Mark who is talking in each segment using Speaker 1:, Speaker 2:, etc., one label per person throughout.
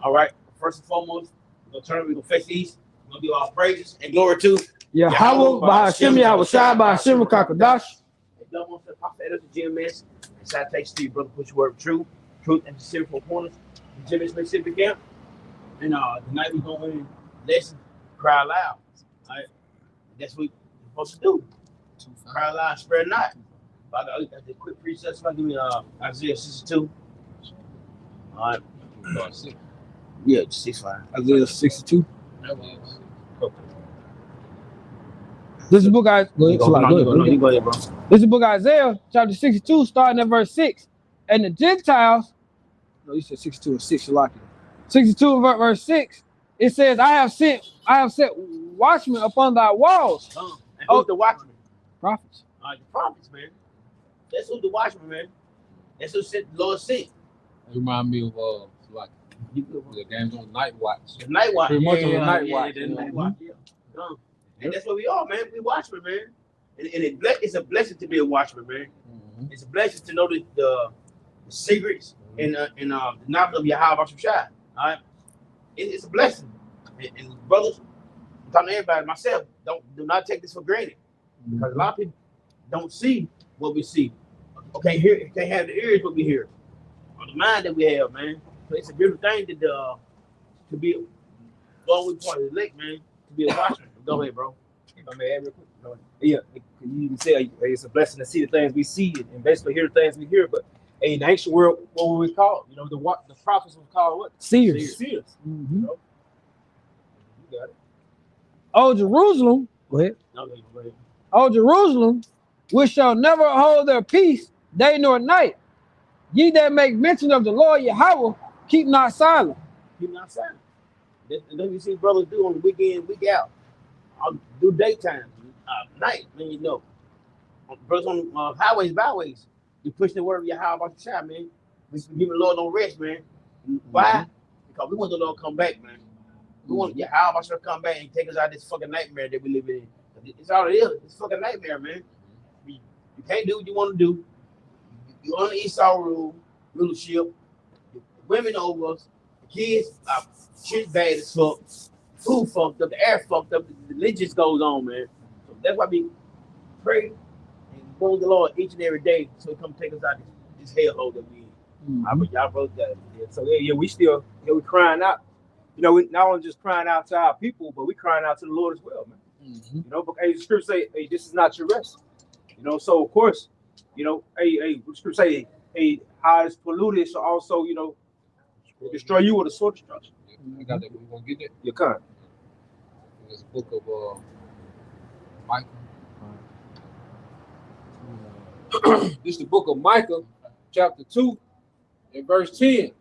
Speaker 1: All right. First and foremost, we're gonna face the east. We're gonna give our praises and glory to
Speaker 2: Yahweh, Bahashim, Yahushua, Bahashim, Kakadash.
Speaker 1: Don't want to pop that as a GMS. And salutations to you, brother. Put your word of truth, and sincere for corners. GMS Mississippi Camp. And tonight we're going to lesson, cry loud. All right. That's what we're supposed to do. Cry loud, spread not. I got the quick precept. So give me Isaiah 62. All right. Yeah, 6:5.
Speaker 2: Isaiah 62. This is the book I go ahead,
Speaker 1: go ahead, bro.
Speaker 2: This is the book of Isaiah, chapter 62, starting at verse 6. And the Gentiles, no, you said 62 and 6, you like it. 62 and verse 6, it says, I have set watchmen upon thy walls.
Speaker 1: And who's the watchman?
Speaker 2: Prophets.
Speaker 1: The prophets, man. That's who the watchman, man. That's who the Lord sent.
Speaker 3: It remind me of like the games on Night Watch.
Speaker 1: The Night Watch.
Speaker 3: Pretty much on the Night Watch.
Speaker 1: The Night Watch. Yeah. And that's what we are, man. We watchmen, man. And it's a blessing to be a watchman, man. It's a blessing to know the secrets and the knowledge of Yahweh Shai. All right, it's a blessing. And brothers, I'm talking to everybody, myself, do not take this for granted, because a lot of people don't see what we see. Okay, can't have the ears what we hear, or the mind that we have, man. So it's a beautiful thing to be long we part of the lake, man. To be a watchman. Go ahead, bro.
Speaker 4: I mean, real quick. Yeah, you even say it's a blessing to see the things we see and basically hear the things we hear. But in the ancient world, what were we called? You know, the prophets were called what?
Speaker 2: Seers.
Speaker 4: You know? You got it.
Speaker 2: Oh, Jerusalem. Go ahead.
Speaker 1: No, go ahead.
Speaker 2: Oh, Jerusalem, which shall never hold their peace day nor night. Ye that make mention of the Lord Yahweh, keep not silent.
Speaker 1: Keep not silent. That's what you see brothers do on the weekend, week out. I'll do daytime, night, man, you know. Brothers on highways, byways, you push the word of Yahweh about the child, man. We give the Lord no rest, man. Why? Because we want the Lord to come back, man. We want Yahweh to come back and take us out of this fucking nightmare that we live in. It's all it is. It's fucking nightmare, man. You can't do what you want to do. You on the Esau rulership. The women over us. The kids are shit bad as fuck. Food fucked up, the air fucked up, the religion goes on, man. So that's why we pray and go to the Lord each and every day so He come take us out of this hellhole that we in. Y'all brothers got it.
Speaker 4: Yeah, so we still, we crying out. You know, we not only just crying out to our people, but we crying out to the Lord as well, man. You know, but the scripture say, hey, this is not your rest. You know, so of course, you know, the scripture say, hey, how it's polluted, so also, you know, destroy you with a sword destruction.
Speaker 3: I got that. We're gonna get that.
Speaker 4: You can't.
Speaker 3: There's a book of Micah. This is the book of Micah, chapter 2, and verse 10.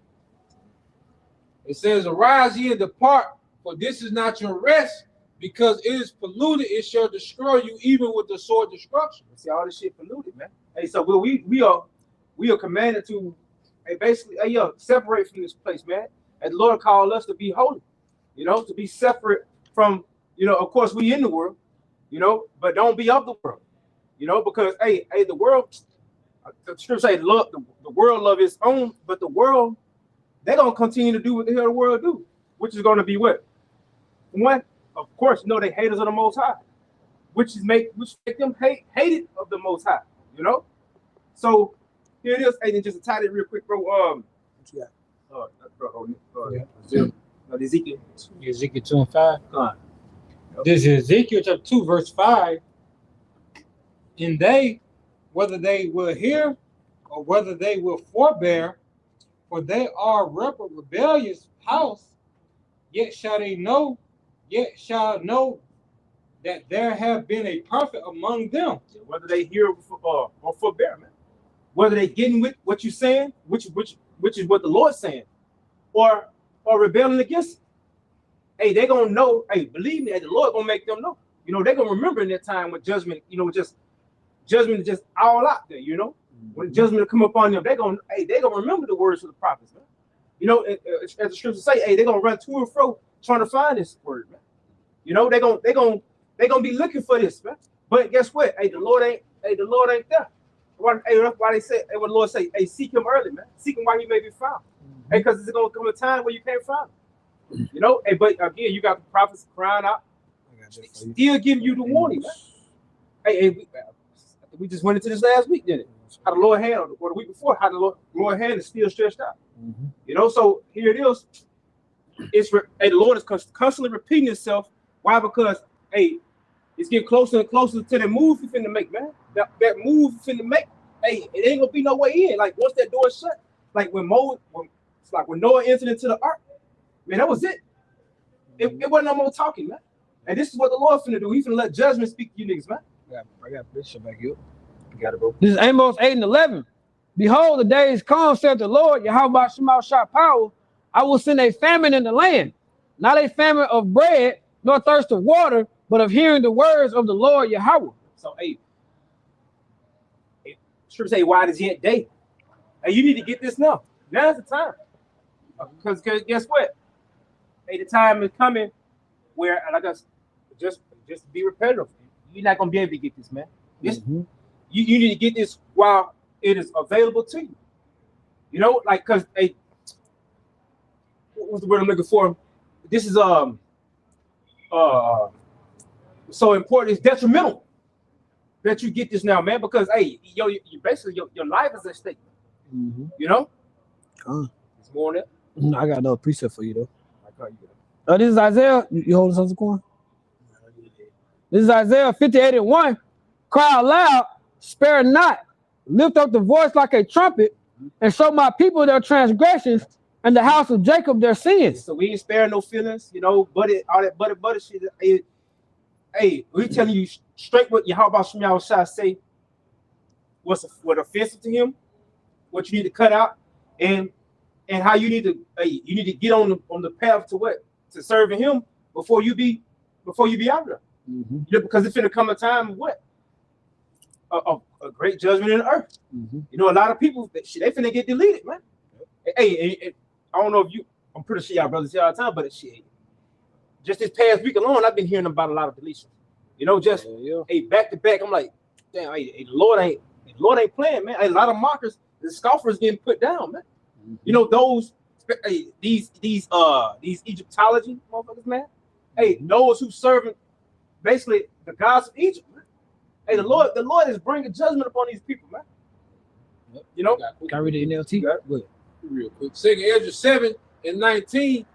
Speaker 3: It says, arise ye and depart, for this is not your rest, because it is polluted, it shall destroy you even with the sword destruction.
Speaker 4: See, all this shit polluted, man. Hey, so we are commanded to basically separate from this place, man. And the Lord called us to be holy, you know, to be separate from, you know, of course we in the world, you know, but don't be of the world, you know, because the world, the scripture say the world love its own, but the world, they're gonna continue to do what the hell the world do, which is gonna be what? One, of course, you know, they haters of the Most High, which make them hated of the Most High, you know. So here it is. Hey, then just to tie it real quick, bro. What you got? Ezekiel.
Speaker 3: Ezekiel 2 and 5. This is Ezekiel chapter 2, verse 5. And they, whether they will hear or whether they will forbear, for they are rebellious house, yet shall know that there have been a prophet among them.
Speaker 4: Whether they hear or forbear, man. Whether they getting with what you're saying, which is what the Lord's saying, or rebelling against it. Hey, they gonna know. Hey, believe me, the Lord gonna make them know. You know, they're gonna remember in that time when judgment, you know, just judgment is just all out there. You know, when judgment will come upon them, they gonna remember the words of the prophets, man. You know, as the scriptures say, hey, they're gonna run to and fro trying to find this word, man. You know, they gonna be looking for this, man. But guess what? Hey, the Lord ain't there. That's why they say, hey, what the Lord say, hey, seek him early, man. Seek him while he may be found. Hey, because it's gonna come a time where you can't find them. You know, hey, but again, you got the prophets crying out, still giving you the warning, man. Hey, we just went into this last week, didn't it? How the Lord hand, or the week before, how the Lord hand is still stretched out. You know, so here it is. The Lord is constantly repeating Himself. Why? Because it's getting closer and closer to the move you finna make, man. That move you finna make. Hey, it ain't gonna be no way in. Like once that door is shut, like when Noah entered into the ark, man, that was it. It wasn't no more talking, man. And this is what the Lord finna do. He's finna let judgment speak to you niggas, man.
Speaker 2: I got this shit back here.
Speaker 4: You got it, bro.
Speaker 2: This is Amos 8:11. Behold, the days come, said the Lord, Yahweh Shema Shah power. I will send a famine in the land, not a famine of bread, nor thirst of water, but of hearing the words of the Lord Yahweh.
Speaker 4: So, scripture say, why is yet day? Hey, you need to get this now. Now's the time. Because guess what? Hey, the time is coming where, like us, just be repetitive. You're not gonna be able to get this, man. This you need to get this while it is available to you. You know, like because what's the word I'm looking for? This is so important. It's detrimental that you get this now, man. Because you basically your life is at stake. You know. It's more than that.
Speaker 2: I got another precept for you though. This is Isaiah. You holding something, Quan? This is Isaiah 58:1. Cry out loud, spare not, lift up the voice like a trumpet, and show my people their transgressions and the house of Jacob their sins.
Speaker 4: So we ain't sparing no feelings, you know, all that butter shit. Hey, we telling you straight what Yahweh Shema Shah say. What offensive to him, what you need to cut out, and how you need to get on the path to what? To serving him before you be out there. You know, because it's finna come a time of what? A great judgment in the earth. You know, a lot of people they finna get deleted, man. Hey, I don't know if I'm pretty sure y'all brothers say all the time, but shit. Just this past week alone, I've been hearing about a lot of deletions. You know, just back to back. I'm like, damn, the Lord ain't playing, man. A lot of mockers, the scoffers getting put down, man. You know, these Egyptology motherfuckers, man. Hey, those who serving basically the gods of Egypt, man. Hey, the Lord is bringing judgment upon these people, man. You know,
Speaker 2: can I read the NLT?
Speaker 5: Go ahead. Real quick. 2 Ezra 7:19.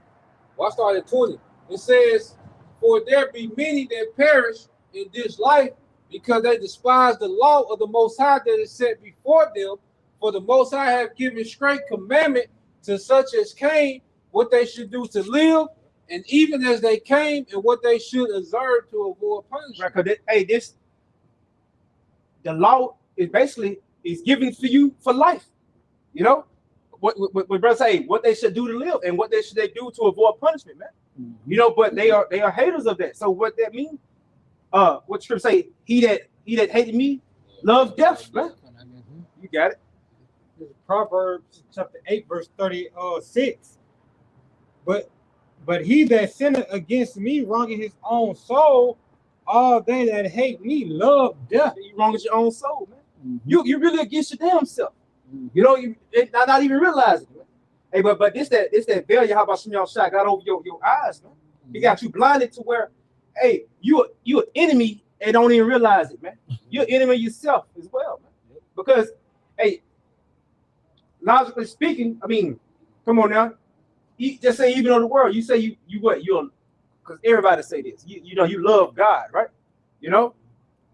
Speaker 5: Well, I started at 20. It says, "For there be many that perish in this life, because they despise the law of the Most High that is set before them. For the Most High have given straight commandment to such as came, what they should do to live, and even as they came, and what they should observe to avoid punishment."
Speaker 4: Right, the law is basically given to you for life. You know, what brothers say, what they should do to live, and what they should do to avoid punishment, man. You know, but they are haters of that. So what that means? What scripture say? He that hated me, love death, man. You got it.
Speaker 3: Proverbs chapter 8, verse 36. But he that sinneth against me, wronging his own soul, all they that hate me love death.
Speaker 4: You wrong with your own soul, man. You really against your damn self. You know, you not even realizing it, man. Hey, but this that veil how about Shema Shah got over your eyes, man. He got you blinded to where, hey, you an enemy and don't even realize it, man. You're an enemy yourself as well, man. Because, hey, logically speaking, I mean, come on now. You just say even on the world, you say you because everybody say this. You know, you love God, right? You know,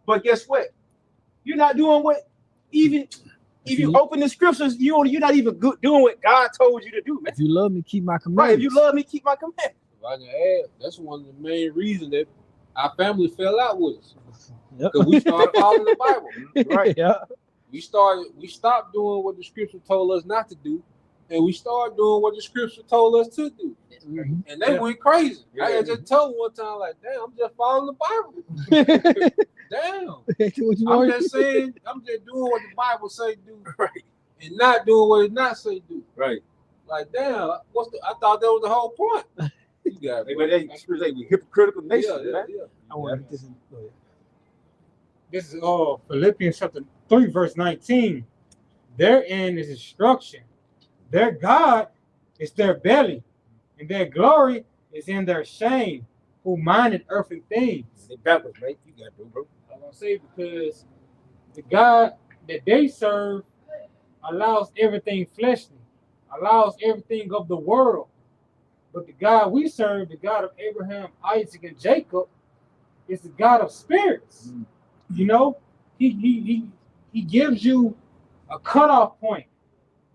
Speaker 4: but guess what? You're not doing what even if you open the scriptures, you're not even doing what God told you to do, man.
Speaker 2: If you love me, keep my commandments.
Speaker 4: Right, if you love me, keep my commandments.
Speaker 5: If I can add, that's one of the main reasons that our family fell out with us. Because we started following the Bible.
Speaker 4: Right.
Speaker 2: Yeah.
Speaker 5: We stopped doing what the scripture told us not to do, and we started doing what the scripture told us to do. And they went crazy. I had just told them one time, like, damn, I'm just following the Bible. Damn. I'm just saying, I'm just doing what the Bible say do,
Speaker 4: right,
Speaker 5: and not doing what it not say do.
Speaker 4: Right.
Speaker 5: Like, damn, I thought that was the whole point. You got it.
Speaker 4: But they hypocritical nation, man.
Speaker 2: I want to
Speaker 3: This is Philippians chapter 3, verse 19. Therein is instruction. Their God It's their belly, and their glory is in their shame, who minded earthly things.
Speaker 4: They backwards, mate. You got to, bro.
Speaker 3: I'm gonna say because the God that they serve allows everything fleshly, allows everything of the world. But the God we serve, the God of Abraham, Isaac, and Jacob, is the God of spirits. You know, he gives you a cutoff point,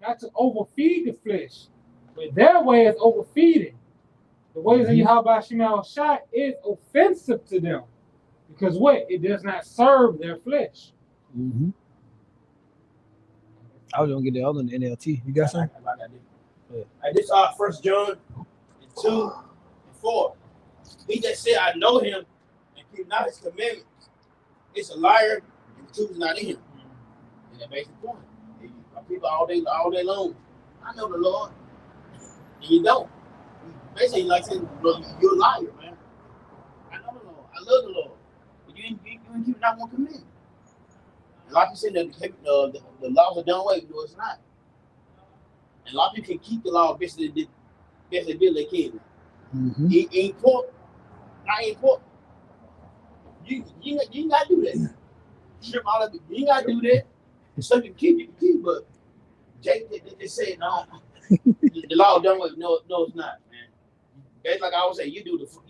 Speaker 3: not to overfeed the flesh. But their way is overfeeding. The ways of Yahweh Shema Shai is offensive to them. Because what? It does not serve their flesh.
Speaker 2: Mm-hmm. I was gonna get the other one, NLT. You got something?
Speaker 1: I got this. Hey, this 1 John 2:4. He that said, I know him and keep not his commandments, it's a liar and the truth is not in him. And that makes the point. People all day long, I know the Lord, and you don't. Basically, like saying, you're a liar, man. I know the Lord. I love the Lord. But you keep not one commandment. And like you said, the laws are done away. No, it's not. And a lot of people can keep the law best they can.
Speaker 2: Mm-hmm.
Speaker 1: Eat pork, not eat pork. You ain't got to do that. Shrimp all of it. You ain't got to do that. So you can keep, but Jake, they say, no, the law done away. No, it's not, man. That's like I always say, y'all do the fuck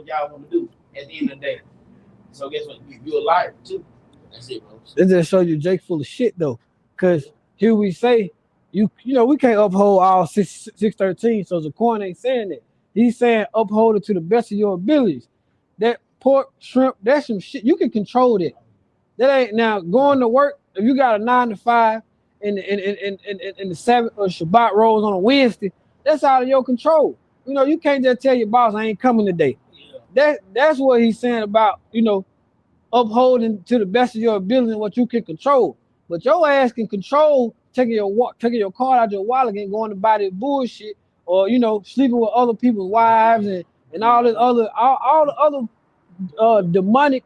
Speaker 1: y'all want to do at the end of the day. So guess what? You're a liar too. That's it, bro.
Speaker 2: It just show you Jake full of shit though, because here we say you know we can't uphold all 613. So Zaquan ain't saying that. He's saying uphold it to the best of your abilities. That pork, shrimp, that's some shit. You can control that. That ain't now going to work. If you got a 9 to 5 and the Sabbath or Shabbat rolls on a Wednesday, that's out of your control. You know, you can't just tell your boss I ain't coming today. Yeah. That's what he's saying about, you know, upholding to the best of your ability and what you can control. But your ass can control taking your card out your wallet and going to buy this bullshit, or you know, sleeping with other people's wives and all this other all the other demonic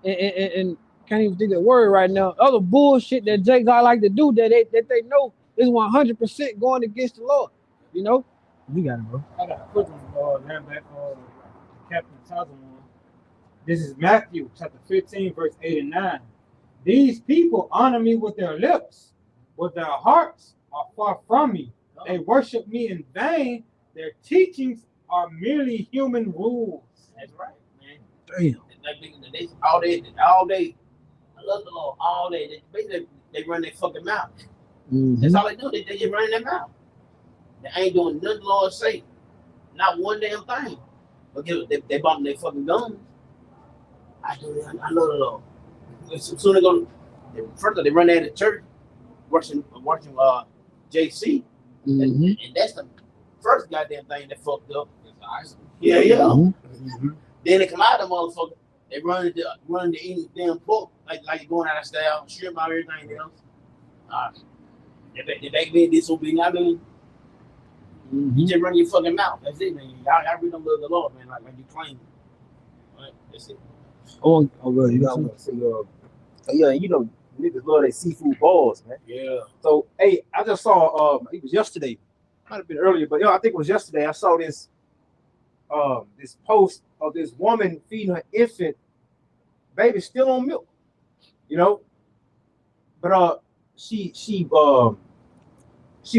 Speaker 2: and can't even think of the word right now. Other bullshit that Jakes I like to do that they know is 100% going against the Lord. You know, you got it, bro.
Speaker 3: I got a quick one, back Captain Taza one. This is Matthew chapter 15, verse 8 and 9. These people honor me with their lips, but their hearts are far from me. They worship me in vain. Their teachings are merely human rules.
Speaker 1: That's right, man.
Speaker 2: Damn.
Speaker 1: They all day. I love the Lord all day. They run their fucking mouth.
Speaker 2: Mm-hmm.
Speaker 1: That's all they do. They just run their mouth. They ain't doing nothing the Lord say. Not one damn thing. But they bumping their fucking guns. I love the Lord. Soon they run out of church, watching JC, and that's the first goddamn thing that fucked up. Yeah. Mm-hmm. Then they come out of the motherfucker. They run to eating damn pork like going out of style, shrimp out everything else. They being disobedient. I mean, you just run your fucking mouth. That's it, man. Y'all really don't love the Lord, man. Like you claim. Right? That's it.
Speaker 2: Oh, good. You got
Speaker 4: one. Yeah, you know, niggas love their seafood balls, man.
Speaker 1: Yeah.
Speaker 4: So, hey, I just saw, it was yesterday. Might have been earlier, but I think it was yesterday. I saw this post of this woman feeding her infant baby still on milk, you know. But she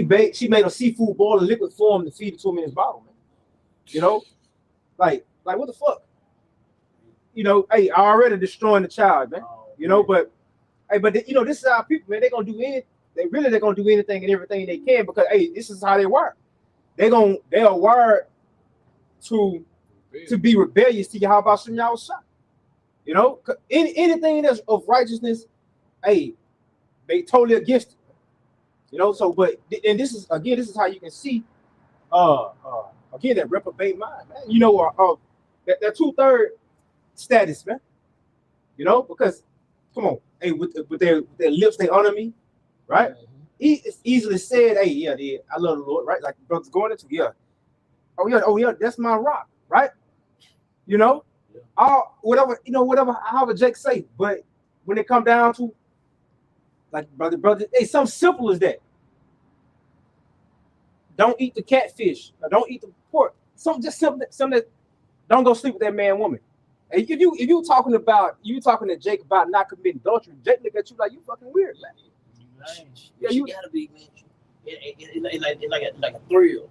Speaker 4: made a seafood ball in liquid form to feed it to him in his bottle, man. You know, like what the fuck? You know, hey, already destroying the child, man. You know, but you know, this is how people, man. They're gonna do anything. They're gonna do anything and everything they can because hey, this is how they work. They are wired to be rebellious to Yahweh Shem Yahushua. You know, anything that's of righteousness, hey, they totally against it. You know, so this is how you can see again that reprobate mind, man. You know, that 2/3 status, man. You know, because come on, hey, with their lips they honor me, right? It's easily said, hey, yeah, I love the Lord, right? Like brothers going into, yeah. Oh yeah, that's my rock, right? You know, however Jake say, but when it come down to like brother, hey, something simple as that. don't eat the catfish, or don't eat the pork. Something that don't go sleep with that man, woman. And if you talking to Jake about not committing adultery, Jake look at you like you fucking weird, man.
Speaker 1: Yeah, you gotta be, man. It's like a thrill.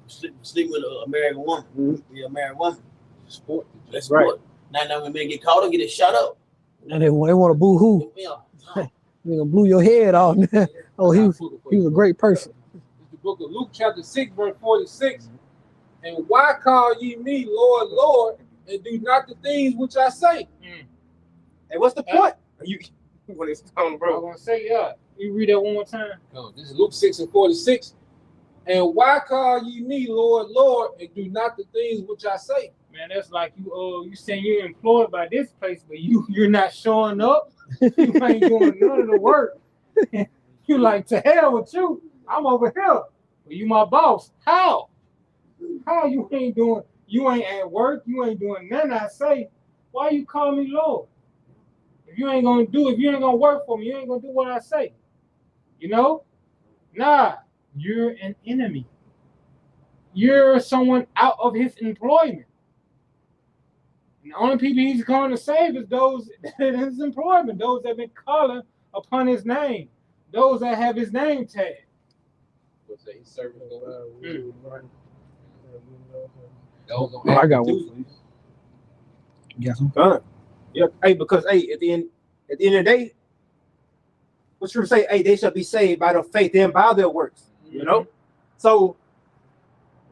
Speaker 1: Sleep with an American woman. Be an American woman.
Speaker 5: Sport.
Speaker 1: That's
Speaker 4: Right.
Speaker 1: sport. Now when men get caught and get it shut up.
Speaker 2: And they want to boo hoo.
Speaker 1: Yeah.
Speaker 2: They gonna blew your head off. Oh, he was a great person.
Speaker 5: It's the book of Luke, chapter 6, verse 46. And why call ye me Lord, Lord, and do not the things which I say?
Speaker 4: Hey, what's the point? You when it's on,
Speaker 3: I
Speaker 4: bro?
Speaker 3: was gonna say, yeah. You read that one more time.
Speaker 5: No, this is Luke 6 and 46. And why call ye me Lord, Lord, and do not the things which I say?
Speaker 3: Man, that's like you saying you're employed by this place, but you're not showing up. You ain't doing none of the work. You like, to hell with you. I'm over here. Well, you my boss. How you ain't doing? You ain't at work. You ain't doing nothing I say. Why you call me Lord? If you ain't gonna work for me, you ain't gonna do what I say. You know? Nah, you're an enemy. You're someone out of his employment. And the only people he's going to save is those in his employment, those that have been calling upon his name, those that have his name tag.
Speaker 5: What's that? He's serving
Speaker 2: I got one for you. You got some?
Speaker 4: Done. Yeah. Hey, because at the end of the day, what you say? Hey, they shall be saved by their faith and by their works. You know. So,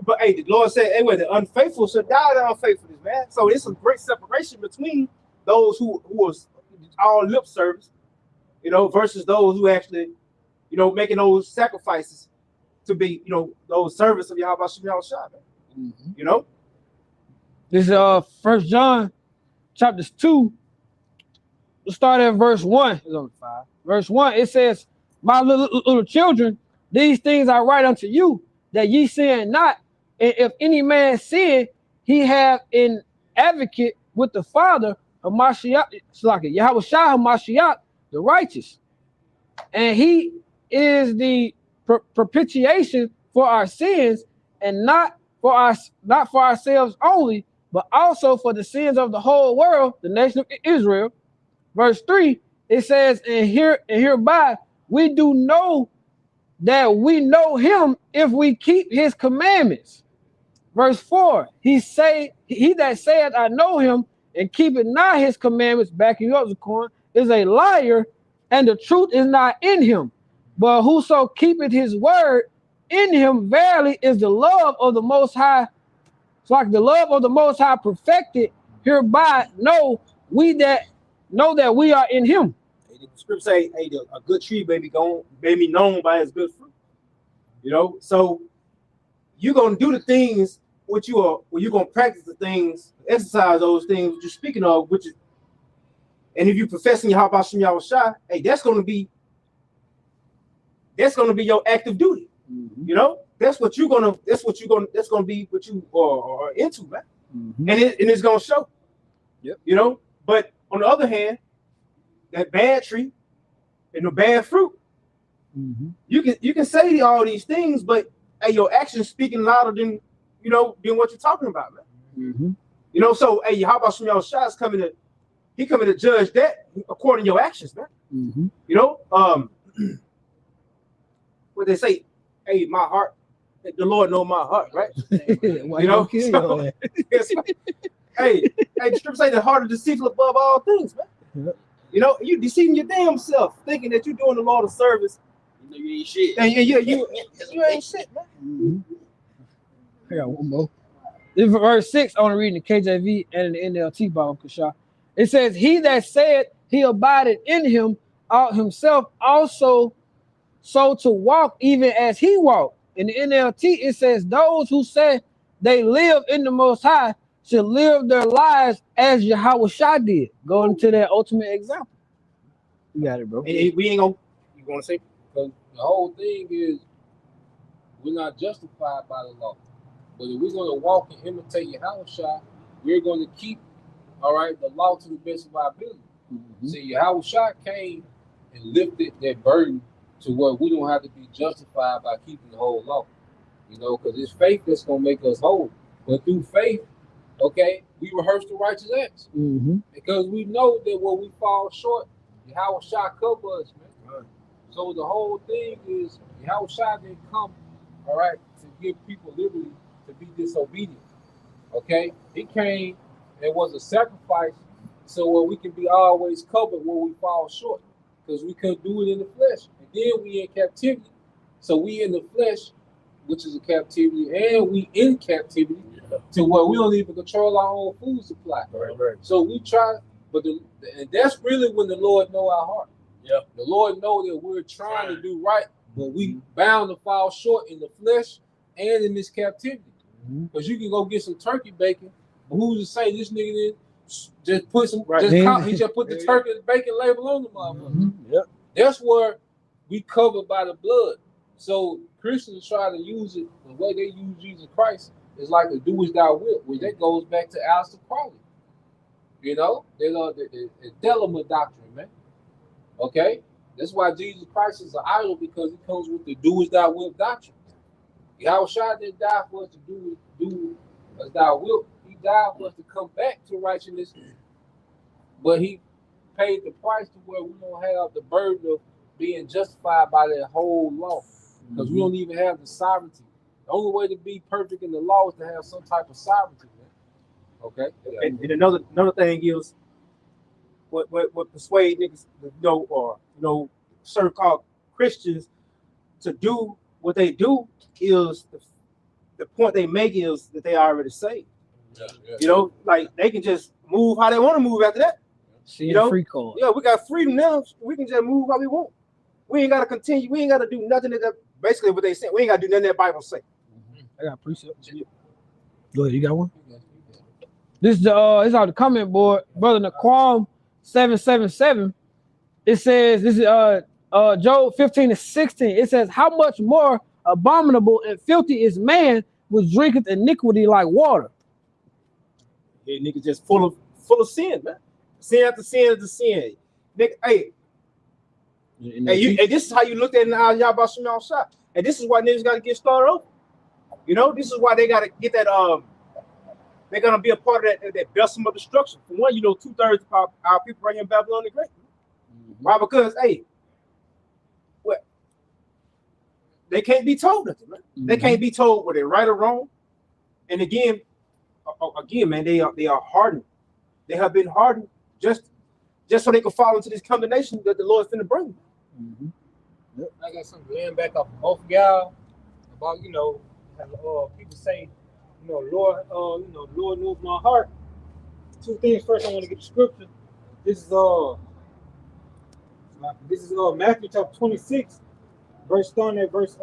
Speaker 4: but hey, the Lord said, hey, well, the unfaithful shall die of their unfaithfulness, man. So it's a great separation between those who was all lip service, you know, versus those who actually, you know, making those sacrifices to be, you know, those servants of Yahweh Shem Yahushua, man. You know.
Speaker 2: This is 1 John chapter 2. We'll start at verse 1. It's only 5. Verse 1, it says, my little children, these things I write unto you, that ye sin not. And if any man sin, he have an advocate with the Father, Hamashiach, Yahweh Shah Hamashiach, the righteous. And he is the propitiation for our sins, and not for ourselves only, but also for the sins of the whole world, the nation of Israel. Verse 3, it says, and hereby we do know that we know him if we keep his commandments. Verse 4, he that saith I know him and keepeth not his commandments, backing up the corn, is a liar, and the truth is not in him. But whoso keepeth his word, in him verily is the love of the Most High. It's like the love of the Most High perfected. Hereby know that we are in him.
Speaker 4: The scripture say, hey, a good tree may be known by its good fruit. You know, so you're gonna do the things you're gonna practice the things, exercise those things you're speaking of, which is, and if you professing Yahweh Shem Yahushua, hey, that's gonna be your active duty. You know, that's gonna be what you are into, man. And it's gonna show.
Speaker 2: Yep.
Speaker 4: You know, but on the other hand, that bad tree and the bad fruit, you can say all these things, but hey, your actions speaking louder than what you're talking about, man. You know, so hey, Yahweh Shem Yahushua is coming to judge that according to your actions, man. You know, what they say, hey, my heart, the Lord know my heart, right?
Speaker 2: You know, so,
Speaker 4: hey, the scripture say the heart is deceitful above all things, man. You know, you deceiving your damn self, thinking that you're doing the Lord a service.
Speaker 1: You know you ain't shit.
Speaker 4: And you ain't shit, man.
Speaker 2: I got one more. This is verse 6. I want to read in the KJV and in the NLT Bible, Kasha. It says, he that said he abided in him ought himself also so to walk even as he walked. In the NLT, it says, those who say they live in the Most High should live their lives as Yahweh Shah did, going to that ultimate example. You got it, bro.
Speaker 4: And we ain't gonna, you gonna say?
Speaker 5: Because the whole thing is, we're not justified by the law. But if we're going to walk and imitate Yahweh Shah, we're going to keep, all right, the law to the best of our ability. See, Yahweh Shah came and lifted that burden to where we don't have to be justified by keeping the whole law. You know, because it's faith that's gonna make us whole. But through faith, okay, we rehearse the righteous acts because we know that when we fall short, Yahweh shall cover us, man.
Speaker 4: Right.
Speaker 5: So the whole thing is Yahweh shall didn't come, all right, to give people liberty to be disobedient. Okay, he came and was a sacrifice, so we can be always covered when we fall short, because we couldn't do it in the flesh, and then we in captivity. So we in the flesh, which is a captivity, and we in captivity to where we don't even control our own food supply.
Speaker 4: Right.
Speaker 5: So we try, but and that's really when the Lord know our heart.
Speaker 1: Yeah.
Speaker 5: The Lord know that we're trying to do right, but we bound to fall short in the flesh and in this captivity. Because you can go get some turkey bacon, but who's to say this nigga didn't just put some, he just put the turkey and bacon label on the motherfucker.
Speaker 2: Yep.
Speaker 5: That's where we covered by the blood. So Christians try to use it, the way they use Jesus Christ is like a do as thou wilt, which that goes back to Aleister Crowley. You know, the Delama doctrine, man. Okay? That's why Jesus Christ is an idol, because he comes with the do as thou wilt doctrine. Yahweh Shai didn't die for us to do as thou wilt. He died for us to come back to righteousness, but he paid the price to where we don't have the burden of being justified by that whole law, because we don't even have the sovereignty. The only way to be perfect in the law is to have some type of sovereignty, man. Okay? Yeah.
Speaker 4: And another thing is what persuade niggas, or certain called Christians to do what they do is the point they make is that they already saved.
Speaker 5: Yeah.
Speaker 4: Like they can just move how they want to move after that.
Speaker 2: Free card.
Speaker 4: Yeah, we got freedom now. We can just move how we want. We ain't gotta continue. We ain't gotta do nothing that basically what they say. We ain't gotta do nothing that Bible say.
Speaker 2: I got precepts. Go ahead, you got one? This is it's on the comment board, brother Naquam 777. It says this is Job 15:16. It says, how much more abominable and filthy is man which drinketh iniquity like water.
Speaker 4: Yeah, niggas just full of sin, man. Sin after sin after sin. Nigga, hey, this is how you looked at it in the eyes of Yahweh Shem Shah. And this is why niggas gotta get started over. This is why they gotta get that they're gonna be a part of that vessel of destruction. For one, 2/3 of our people right here in Babylon the Great. Why? Because what? They can't be told nothing, man. They can't be told whether they're right or wrong. And again, man, they are hardened. They have been hardened just so they can fall into this condemnation that the Lord is finna bring.
Speaker 3: Yep. I got something laying back up both of y'all about how people say, Lord, Lord knows my heart. Two things. First, I want to get the scripture. This is Matthew chapter 26, starting at verse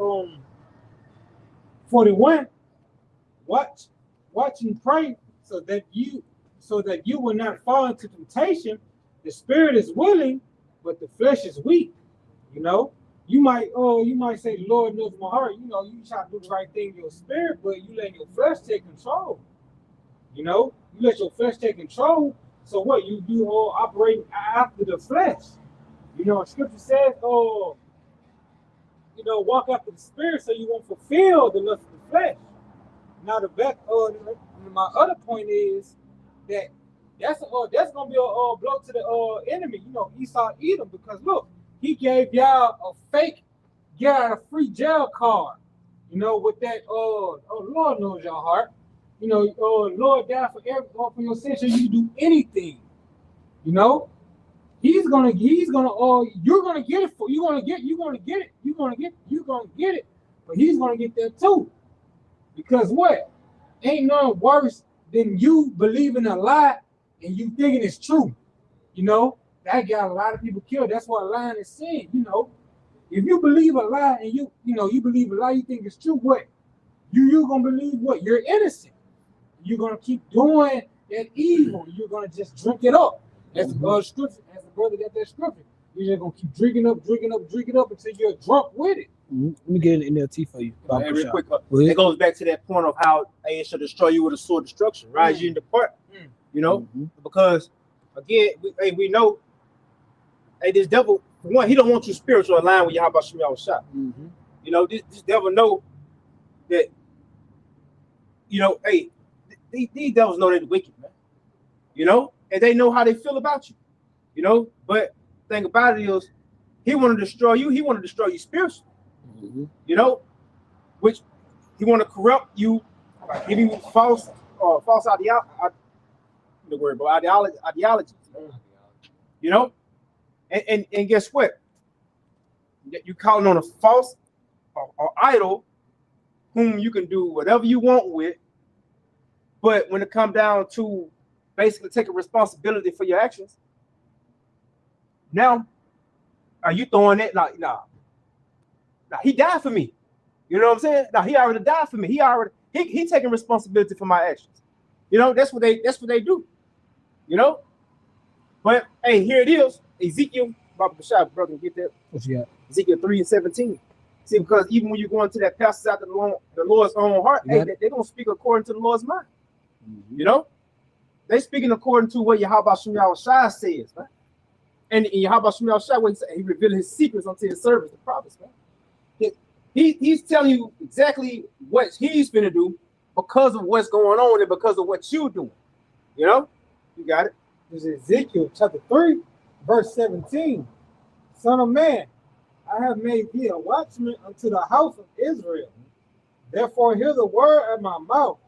Speaker 3: 41. Watch and pray so that you will not fall into temptation. The spirit is willing, but the flesh is weak. You might say, the Lord knows my heart. You try to do the right thing in your spirit, but you let your flesh take control. You let your flesh take control. So what you do all operating after the flesh. Scripture says, walk after the spirit so you won't fulfill the lust of the flesh. Now my other point is that's gonna be a blow to the enemy. Esau Edom, because look, he gave y'all a free jail card. With that Lord knows your heart. Lord died for your sins, so you can do anything. You're gonna get it, but he's gonna get that too. Because what? Ain't nothing worse than you believing a lie and you thinking it's true. That got a lot of people killed. That's why lying is sin. If you believe a lie and you believe a lie, you think it's true, what? You're gonna believe what? You're innocent. You're gonna keep doing that evil. You're gonna just drink it up. As the scripture, as the brother got that scripture. You're just gonna keep drinking up until you're drunk with it.
Speaker 2: Let me get an NLT for you.
Speaker 4: Hey, real quick, it goes back to that point of how it shall destroy you with a sword of destruction, rise you in the part. Because again, we know, this devil, for one, he don't want you spiritual aligned with Yahweh Shem Shah. This devil know that, you know, hey, these devils know they're wicked, man. You know, and they know how they feel about you. You know, but the thing about it is, he want to destroy you. He want to destroy you spiritually.
Speaker 2: Mm-hmm.
Speaker 4: You know, which he want to corrupt you, by giving you false ideology. The word, but ideology. You know, and guess what? You calling on a false or idol, whom you can do whatever you want with. But when it comes down to basically taking responsibility for your actions, now are you throwing it like, nah, he died for me. You know what I'm saying? Now he already died for me. He taking responsibility for my actions. You know, that's what they do. You know? But hey, here it is. Ezekiel, brother, get that.
Speaker 2: What you got?
Speaker 4: Ezekiel 3:17. See, because even when you go into that passage after the Lord's own heart, hey, they're gonna speak according to the Lord's mind. Mm-hmm. You know, they speaking according to what Yahweh Shai says, man. And in Yahweh Shai, what he revealed his secrets unto his servants, the prophets, man. He's telling you exactly what he's gonna do because of what's going on and because of what you're doing. You know, you got it.
Speaker 3: This is Ezekiel chapter 3, verse 17. Son of man, I have made thee a watchman unto the house of Israel. Therefore hear the word of my mouth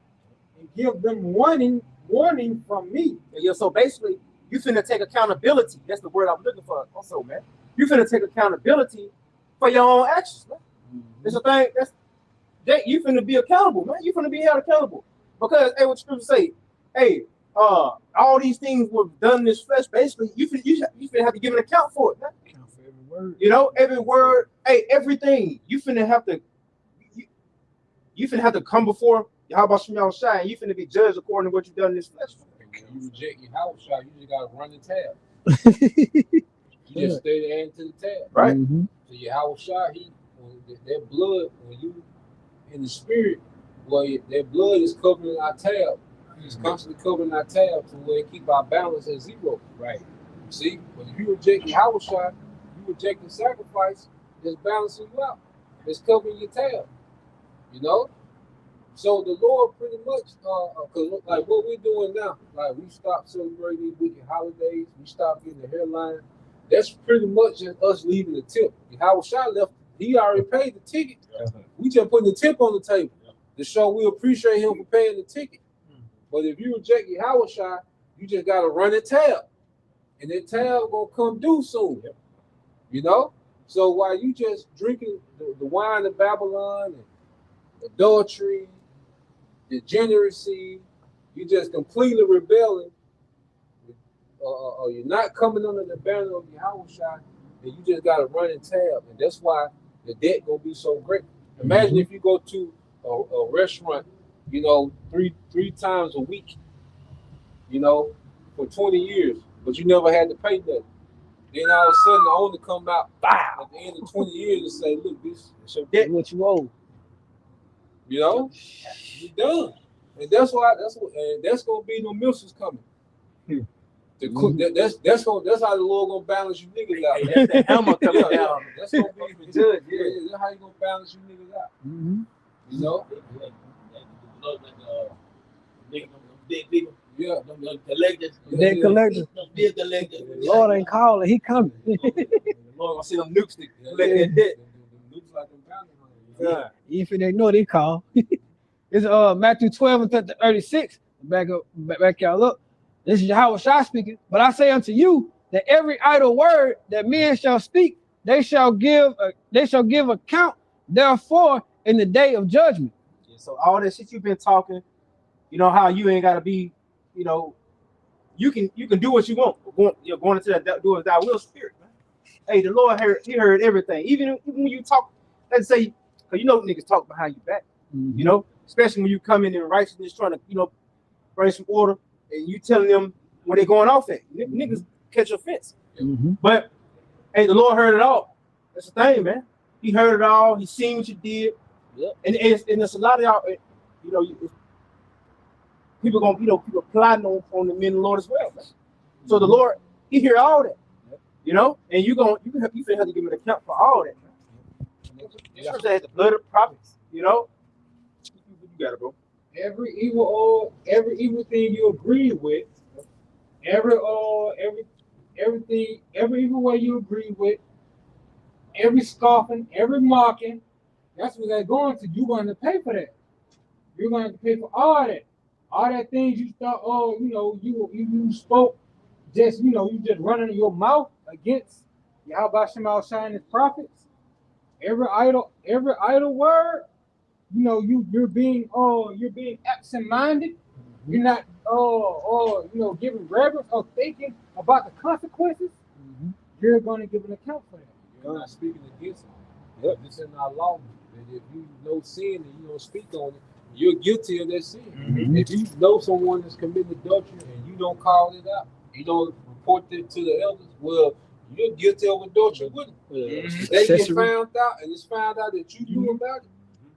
Speaker 3: and give them warning from me.
Speaker 4: Yeah, so basically, you finna take accountability. That's the word I'm looking for also, man. You finna take accountability for your own actions, man. Mm-hmm. It's a thing, you finna be accountable, man. You finna be held accountable. Because, hey, what scripture say, hey, all these things were done in this flesh, basically, you finna have to give an account for it, man.
Speaker 2: Account for every word.
Speaker 4: You know, every word, hey, everything. You finna have to come before Yahweh Shai, and you finna be judged according to what you've done in this flesh.
Speaker 5: When you reject your house shot, you just gotta run the tab. You just stay there into the tab.
Speaker 4: Right.
Speaker 2: Mm-hmm.
Speaker 5: So your house shot, that blood, when you in the spirit, well, that blood is covering our tab. It's constantly covering our tab to where it keep our balance at zero.
Speaker 2: Right.
Speaker 5: See, but if you reject your house shot, you reject the sacrifice that's balancing you out. It's covering your tab. You know? So the Lord pretty much, like what we're doing now, like we stopped celebrating these wicked holidays, we stopped getting the hairline. That's pretty much just us leaving the tip. Howard Shai left, he already paid the ticket. We just putting the tip on the table to show we appreciate him for paying the ticket. But if you reject your Howard Shai, you just gotta run the tab. And that tab gonna come due soon. You know? So while you just drinking the wine of Babylon and adultery, degeneracy, you just completely rebelling, or you're not coming under the banner of Yahweh Shai, and you just got to run and tab, and that's why the debt gonna be so great. Imagine if you go to a restaurant, you know, three times a week, you know, for 20 years, but you never had to pay nothing. Then all of a sudden, the owner come out at the end of 20 years and say, "Look, this is your debt.
Speaker 2: What you owe."
Speaker 5: You know, you done, and that's gonna be no missiles coming. That's how the Lord gonna balance you niggas out.
Speaker 4: That's the hammer coming down.
Speaker 5: That's gonna be the judge. Yeah, that's how you gonna balance you niggas out.
Speaker 2: Mm-hmm.
Speaker 5: You know,
Speaker 1: Big people.
Speaker 5: yeah,
Speaker 1: Collectors.
Speaker 2: Debt collectors.
Speaker 1: Big collectors.
Speaker 2: Lord ain't calling, he coming.
Speaker 4: The Lord gonna see them nukes to collect that debt.
Speaker 5: looks like them bounty hunters.
Speaker 4: Yeah.
Speaker 2: You finna ignore they call. It's Matthew 12 and 36. Back y'all up. This is Yahweh Shai speaking. But I say unto you that every idle word that men shall speak, they shall give account therefore in the day of judgment.
Speaker 4: Yeah, so all that shit you've been talking, you know how you ain't gotta be, you know, you can do what you want. You're going into that do as thou will spirit, man. Hey, the Lord heard everything. Even when you talk, let's say, because you know niggas talk behind your back, you know, especially when you come in righteousness trying to, you know, bring some order, and you telling them where they going off at. Niggas catch offense. But hey, the Lord heard it all. That's the thing, man. He heard it all. He seen what you did.
Speaker 2: Yep.
Speaker 4: And there's a lot of y'all, you know, people gonna, you know, people plotting on the men of the Lord as well, man. So the Lord, he hear all that, you know, and you finna have to give an account for all that, man. The scripture has the blood of prophets, you know.
Speaker 1: got it, bro.
Speaker 3: Every evil thing you agree with, every evil way you agree with, every scoffing, every mocking, that's what they're going to. You're going to pay for that. You're going to have to pay for all that. All that things you thought, you spoke, just, you just running your mouth against Yahweh Shema Shine his prophets. Every idle word, you're being absent-minded. You're not giving reverence or thinking about the consequences. You're going to give an account for that.
Speaker 5: You're not speaking against it. Yep. It's in our law that if you know sin and you don't speak on it, you're guilty of that sin. If you know someone that's committed adultery and you don't call it out, you don't report it to the elders, well, you're guilty of adultery with it. They get found out, and it's found out that you knew about it,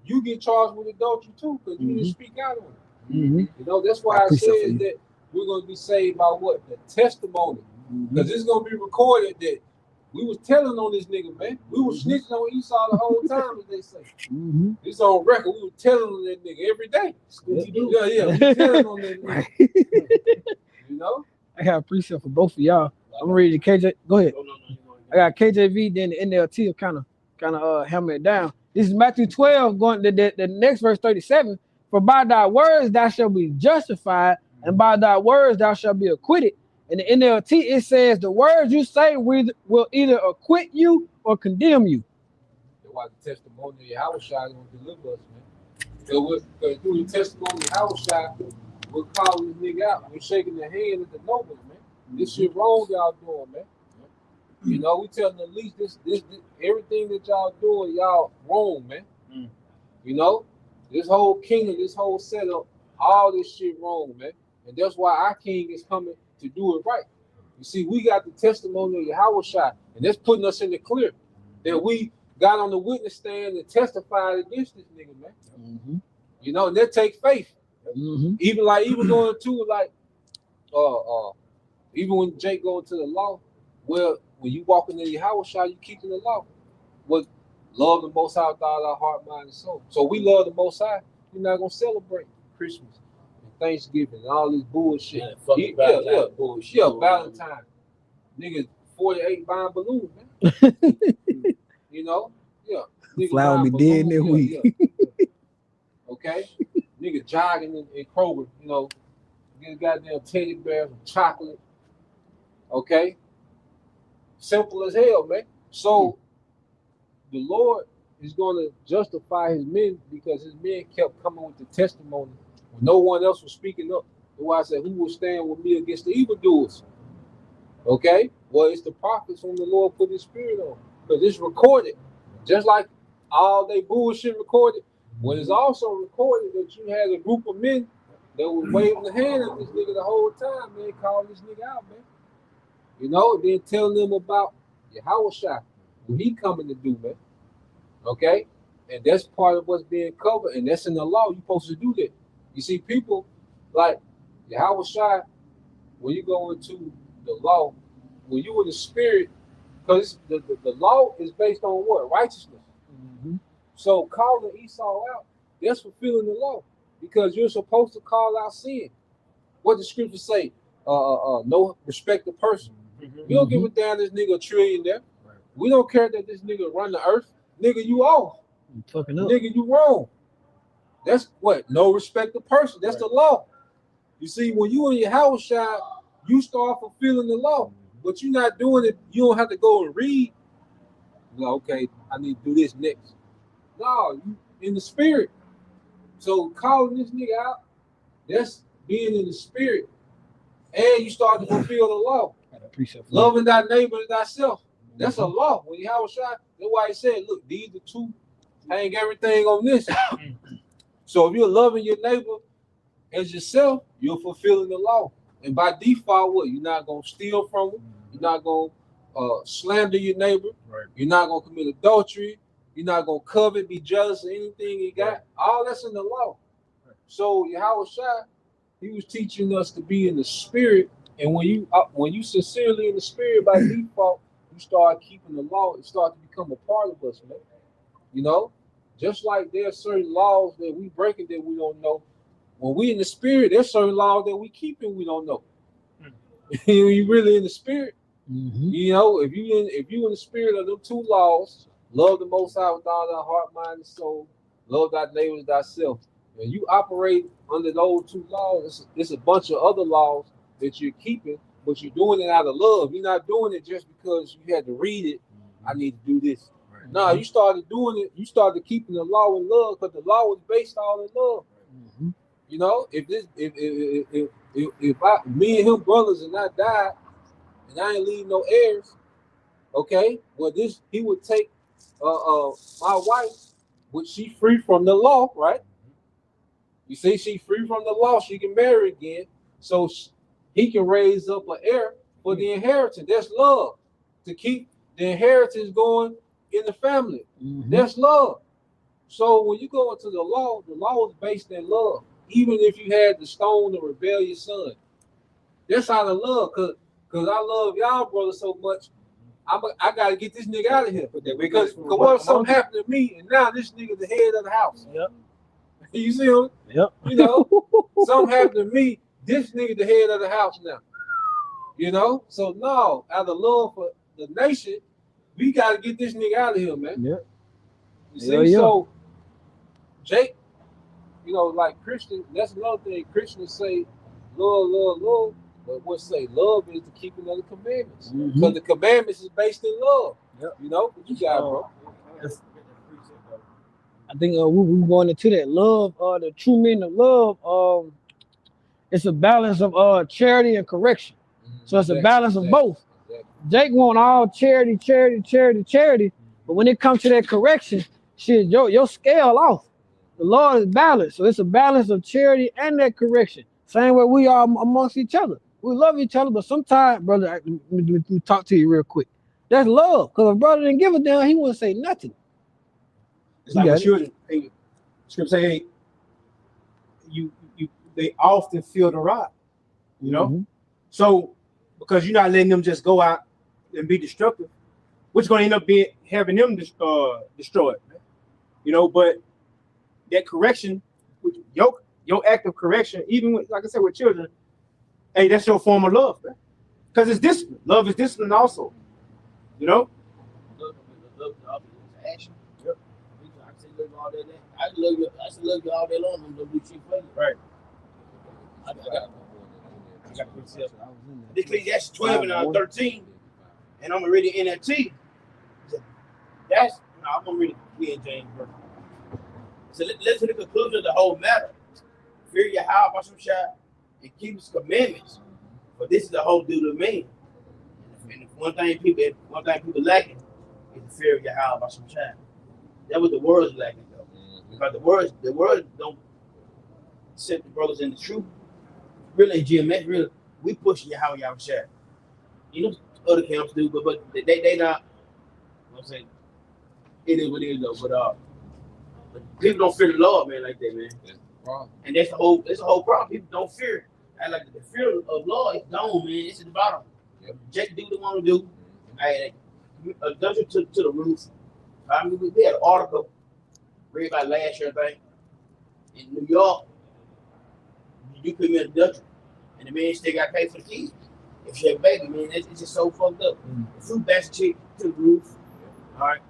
Speaker 5: you get charged with adultery too, because you didn't speak out on it. That's why I said that we're going to be saved by what? The testimony. Because it's going to be recorded that we was telling on this nigga, man. We was snitching on Esau the whole time, as they say. It's on record. We were telling on that nigga every day. Yeah, we were telling on that nigga.
Speaker 2: I got a precept for both of y'all. I'm ready to KJ. Go ahead. I got KJV, then the NLT will kind of hammer it down. This is Matthew 12, going to the next verse 37. For by thy words thou shalt be justified, and by thy words thou shalt be acquitted. In the NLT, it says the words you say will either acquit you or condemn you.
Speaker 5: That's why the testimony of Yahweh Shai is going to deliver us, man. Because through the testimony of Yahweh Shai, we're calling this nigga out. We're shaking the hand of the noble, man. This shit wrong y'all doing, man. We telling the least this everything that y'all doing, y'all wrong, man. This whole kingdom, this whole setup, all this shit wrong, man. And that's why our king is coming to do it right. You see, we got the testimony of Yahweh Shai, and that's putting us in the clear that we got on the witness stand and testified against this nigga, man. And that takes faith. Even going to even when Jake going to the law, well, when you walking in Yahweh Shai, you keeping the law. What love the Most High with all our heart, mind, and soul. So we love the Most High. We're not gonna celebrate Christmas, Thanksgiving, and all this bullshit. Bullshit. Valentine. Nigga, 48 buying balloons, man. Nigga
Speaker 2: flower be dead that week.
Speaker 5: Okay? Nigga jogging in Kroger, get a goddamn teddy bear, some chocolate. Okay? Simple as hell, man. So the Lord is going to justify his men because his men kept coming with the testimony when no one else was speaking up. That's why I said, who will stand with me against the evildoers? Okay? Well, it's the prophets whom the Lord put his spirit on. Because it's recorded. Just like all they bullshit recorded. Well, it's also recorded that you had a group of men that was waving the hand at this nigga the whole time, man, calling this nigga out, man. Then telling them about Yahweh Shai, what he coming to do, man. Okay? And that's part of what's being covered, and that's in the law. You're supposed to do that. You see, people like Yahweh Shai, when you go into the law, when you in the spirit, because the law is based on what? Righteousness. So calling Esau out, that's fulfilling the law, because you're supposed to call out sin. What the scriptures say, no respect of person. We don't give a damn this nigga a trillionaire. Right. We don't care that this nigga run the earth. Nigga, you off.
Speaker 2: You fucking up.
Speaker 5: Nigga, you wrong. That's what? No respect of person. That's the law. You see, when you in your house shop, you start fulfilling the law. But you're not doing it. You don't have to go and read. Okay, I need to do this next. No, you in the spirit. So calling this nigga out, that's being in the spirit. And you start to fulfill the law. Loving thy neighbor as thyself. That's a law. When you have a shot, that's why he said, look, these are two, hang everything on this. So if you're loving your neighbor as yourself, you're fulfilling the law. And by default, what? You're not going to steal from them. You're not going to slander your neighbor. Right. You're not going to commit adultery. You're not going to covet, be jealous of anything you got. Right. All that's in the law. Right. So Yahweh Shai, he was teaching us to be in the spirit. And when you sincerely in the spirit by default, you start keeping the law. It starts to become a part of us, man. Just like there's certain laws that we breaking that we don't know. When we in the spirit, there's certain laws that we keeping we don't know. You really in the spirit.
Speaker 2: Mm-hmm.
Speaker 5: You know, if you in the spirit of them two laws, love the Most High with all thy heart, mind, and soul, love thy neighbor as thyself. And you operate under those two laws. It's a bunch of other laws that you're keeping, but you're doing it out of love. You're not doing it just because you had to read it. I need to do this.
Speaker 3: Right.
Speaker 5: No, you started doing it. You started keeping the law in love because the law was based all in love.
Speaker 2: Mm-hmm.
Speaker 5: You know, if me and him brothers and I died and I ain't leave no heirs, okay, well this he would take my wife, which she free from the law, right? You see, she free from the law, she can marry again, so he can raise up an heir for the inheritance. That's love, to keep the inheritance going in the family.
Speaker 2: Mm-hmm.
Speaker 5: That's love. So when you go into the law is based in love. Even if you had to stone the rebellious son, that's out of love, cause I love y'all brothers so much. I gotta get this nigga out of here because what if something happened to me and now this nigga the head of the house?
Speaker 2: Yep.
Speaker 5: You see him?
Speaker 2: Yep.
Speaker 5: You know, something happened to me. This nigga the head of the house now. You know, so no, out of love for the nation, we gotta get this nigga out of here, man.
Speaker 2: Yep.
Speaker 5: You see,
Speaker 2: Yeah.
Speaker 5: so Jake, you know, like Christian, that's another thing. Christians say love, love, love, but what say love is the keeping of the commandments. Because the commandments is based in love.
Speaker 2: Yep.
Speaker 5: You know, what you got, bro?
Speaker 2: I think we going into that love. The true meaning of love. It's a balance of charity and correction. So it's a balance of both. Jake want all charity, but when it comes to that correction, shit, your scale off. The Lord is balanced, so it's a balance of charity and that correction. Same way we are amongst each other. We love each other, but sometimes, brother, let me talk to you real quick. That's love, because if brother didn't give a damn, he wouldn't say nothing.
Speaker 4: It's like with children. Hey, scripture say, hey, they often feel the rod. You know, so because you're not letting them just go out and be destructive, which is going to end up having them destroyed. You know, but that correction, your act of correction, even with, like I said, with children, hey, that's your form of love, man. Because it's discipline. Love is discipline also. You know.
Speaker 1: Love is action. Yep. I say love you all day. I love you. I love you all day long. I'm gonna do shit for you. Right. I got to put myself. Ecclesiastes 12 and 13, and I'm gonna read it in NLT. I'm gonna read it in James verse. So let's to the conclusion of the whole matter. Fear Yahweh Basham and keep his commandments. For this is the whole duty of man. And one thing people lacking is the fear of Yahweh Basham. That was the words lacking though. Because the words don't set the brothers in the truth. Really, GMS, really, we push Yahweh Yahweh. You know, other camps do, but they not. I'm saying it is what it is though. But people don't fear the Lord, man, like that, man. And that's the whole problem. People don't fear. I like the fear of Lord is gone, man. It's at the bottom. Yep. Just do what they want to do. I dungeon to the roof. I mean, we had an article read about last year, I think, in New York. You put me in a dungeon, and the man still got paid for the kids. If you have a baby, man, it's just so fucked up. The food basket to the roof. All right.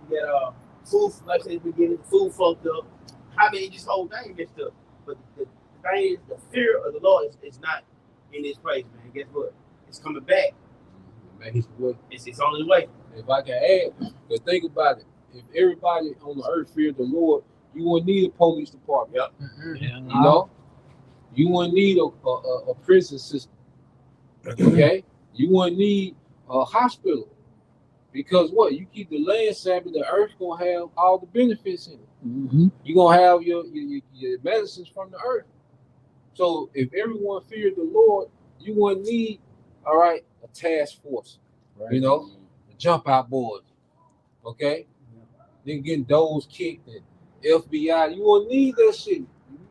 Speaker 1: We got food, like I said at the beginning, food fucked up. I mean, this whole thing messed up. But the thing is, the fear of the Lord is not in this place, man. Guess what? It's coming back. It's on its way.
Speaker 5: If I can add, but think about it. If everybody on the earth feared the Lord, you wouldn't need a police department.
Speaker 1: Yep.
Speaker 5: You know? You wouldn't need a prison system. Okay? You wouldn't need a hospital. Because what? You keep the land Sabbath, the earth gonna have all the benefits in it. You're gonna have your medicines from the earth. So if everyone feared the Lord, you wouldn't need, all right, a task force. Right. You know, the jump out boys. Okay? Then getting those kicked and FBI. You won't need that shit.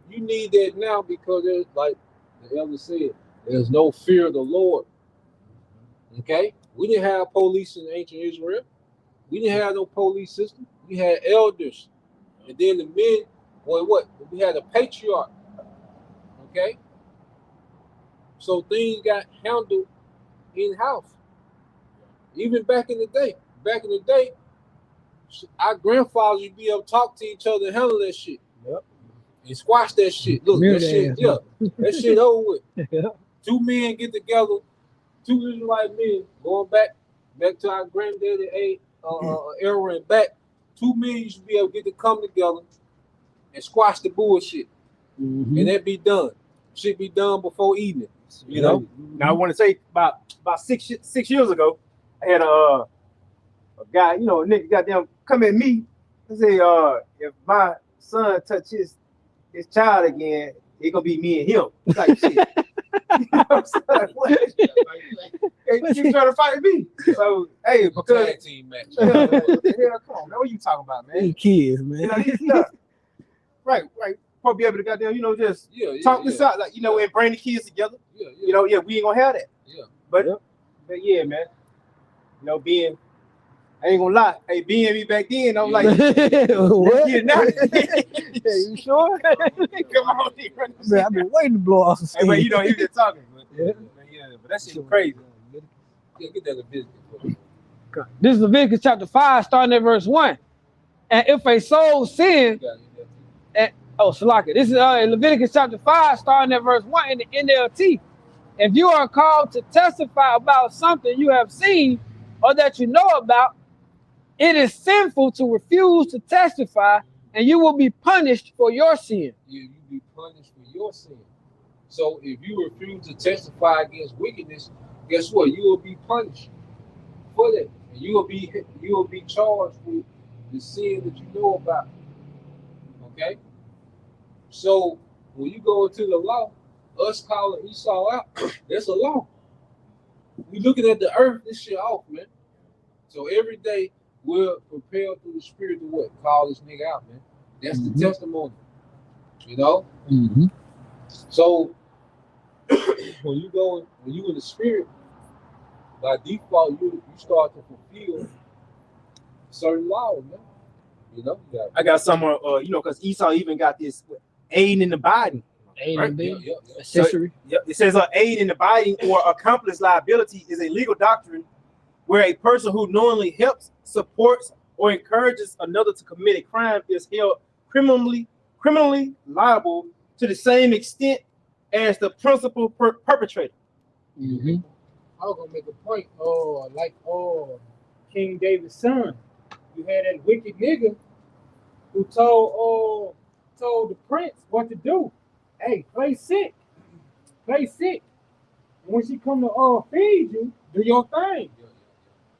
Speaker 5: You need that now because there's, like the elder said, there's no fear of the Lord. Okay? We didn't have police in ancient Israel. We didn't have no police system. We had elders And then the men, boy, what? We had a patriarch. Okay? So things got handled in-house. Even back in the day. Back in the day, our grandfathers would be able to talk to each other and handle that shit.
Speaker 2: Yep.
Speaker 5: And squash that shit. Look, that shit, yeah. That shit over with.
Speaker 2: Yeah.
Speaker 5: Two men get together, two Israelite men, going back to our granddaddy era and back. Two men used to be able to get to come together and squash the bullshit.
Speaker 2: Mm-hmm.
Speaker 5: And that be done. Shit be done before evening. You know?
Speaker 4: Now I want to say about 6 years ago, I had a guy, you know, a nigga goddamn come at me and say, if my son touch his child again, it gonna be me and him type shit. You know what I'm saying? What? He's trying to fight me. So hey, because
Speaker 5: Tag team match.
Speaker 4: yeah, what the hell, come on, man, what you talking about, man?
Speaker 2: These kids, man.
Speaker 4: You know, these stuff. Right. Probably be able to goddamn, you know, just talk this out, like, you know, and bring the kids together. You know, we ain't gonna have that. But yeah, man. You know, I ain't gonna lie. Hey, being me back then, I'm like,
Speaker 2: what?
Speaker 4: Now.
Speaker 2: You sure?
Speaker 4: Come on,
Speaker 2: Man, I've been waiting to blow off some
Speaker 4: hey,
Speaker 2: steam.
Speaker 4: but you know, he was just talking. But,
Speaker 2: Yeah.
Speaker 4: But that shit crazy.
Speaker 5: Yeah, get that Leviticus.
Speaker 2: This is Leviticus chapter 5, starting at verse 1. And if a soul sin, Salaka. This is Leviticus chapter 5, starting at verse 1 in the NLT. If you are called to testify about something you have seen or that you know about, it is sinful to refuse to testify, and you will be punished for your sin.
Speaker 5: You be punished for your sin. So if you refuse to testify against wickedness, guess what? You will be punished for that. And you will be charged with the sin that you know about. Okay? So when you go into the law, us calling Esau out, that's a law. We looking at the earth, this shit off, man. So every day we're propelled through the spirit to what? Call this nigga out, man. That's the testimony. You know?
Speaker 2: Mm-hmm.
Speaker 5: So when you in the spirit, by default, you start to fulfill certain laws, man. You know?
Speaker 4: I got someone, you know, because Esau even got this aid in the body.
Speaker 2: Accessory.
Speaker 4: It says aid in the binding or accomplice liability is a legal doctrine where a person who knowingly helps, supports, or encourages another to commit a crime is held criminally liable to the same extent as the principal perpetrator.
Speaker 2: Mm-hmm.
Speaker 3: I was gonna make a point. King David's son. You had that wicked nigga who told the prince what to do. Hey, play sick. And when she come to feed you, do your thing.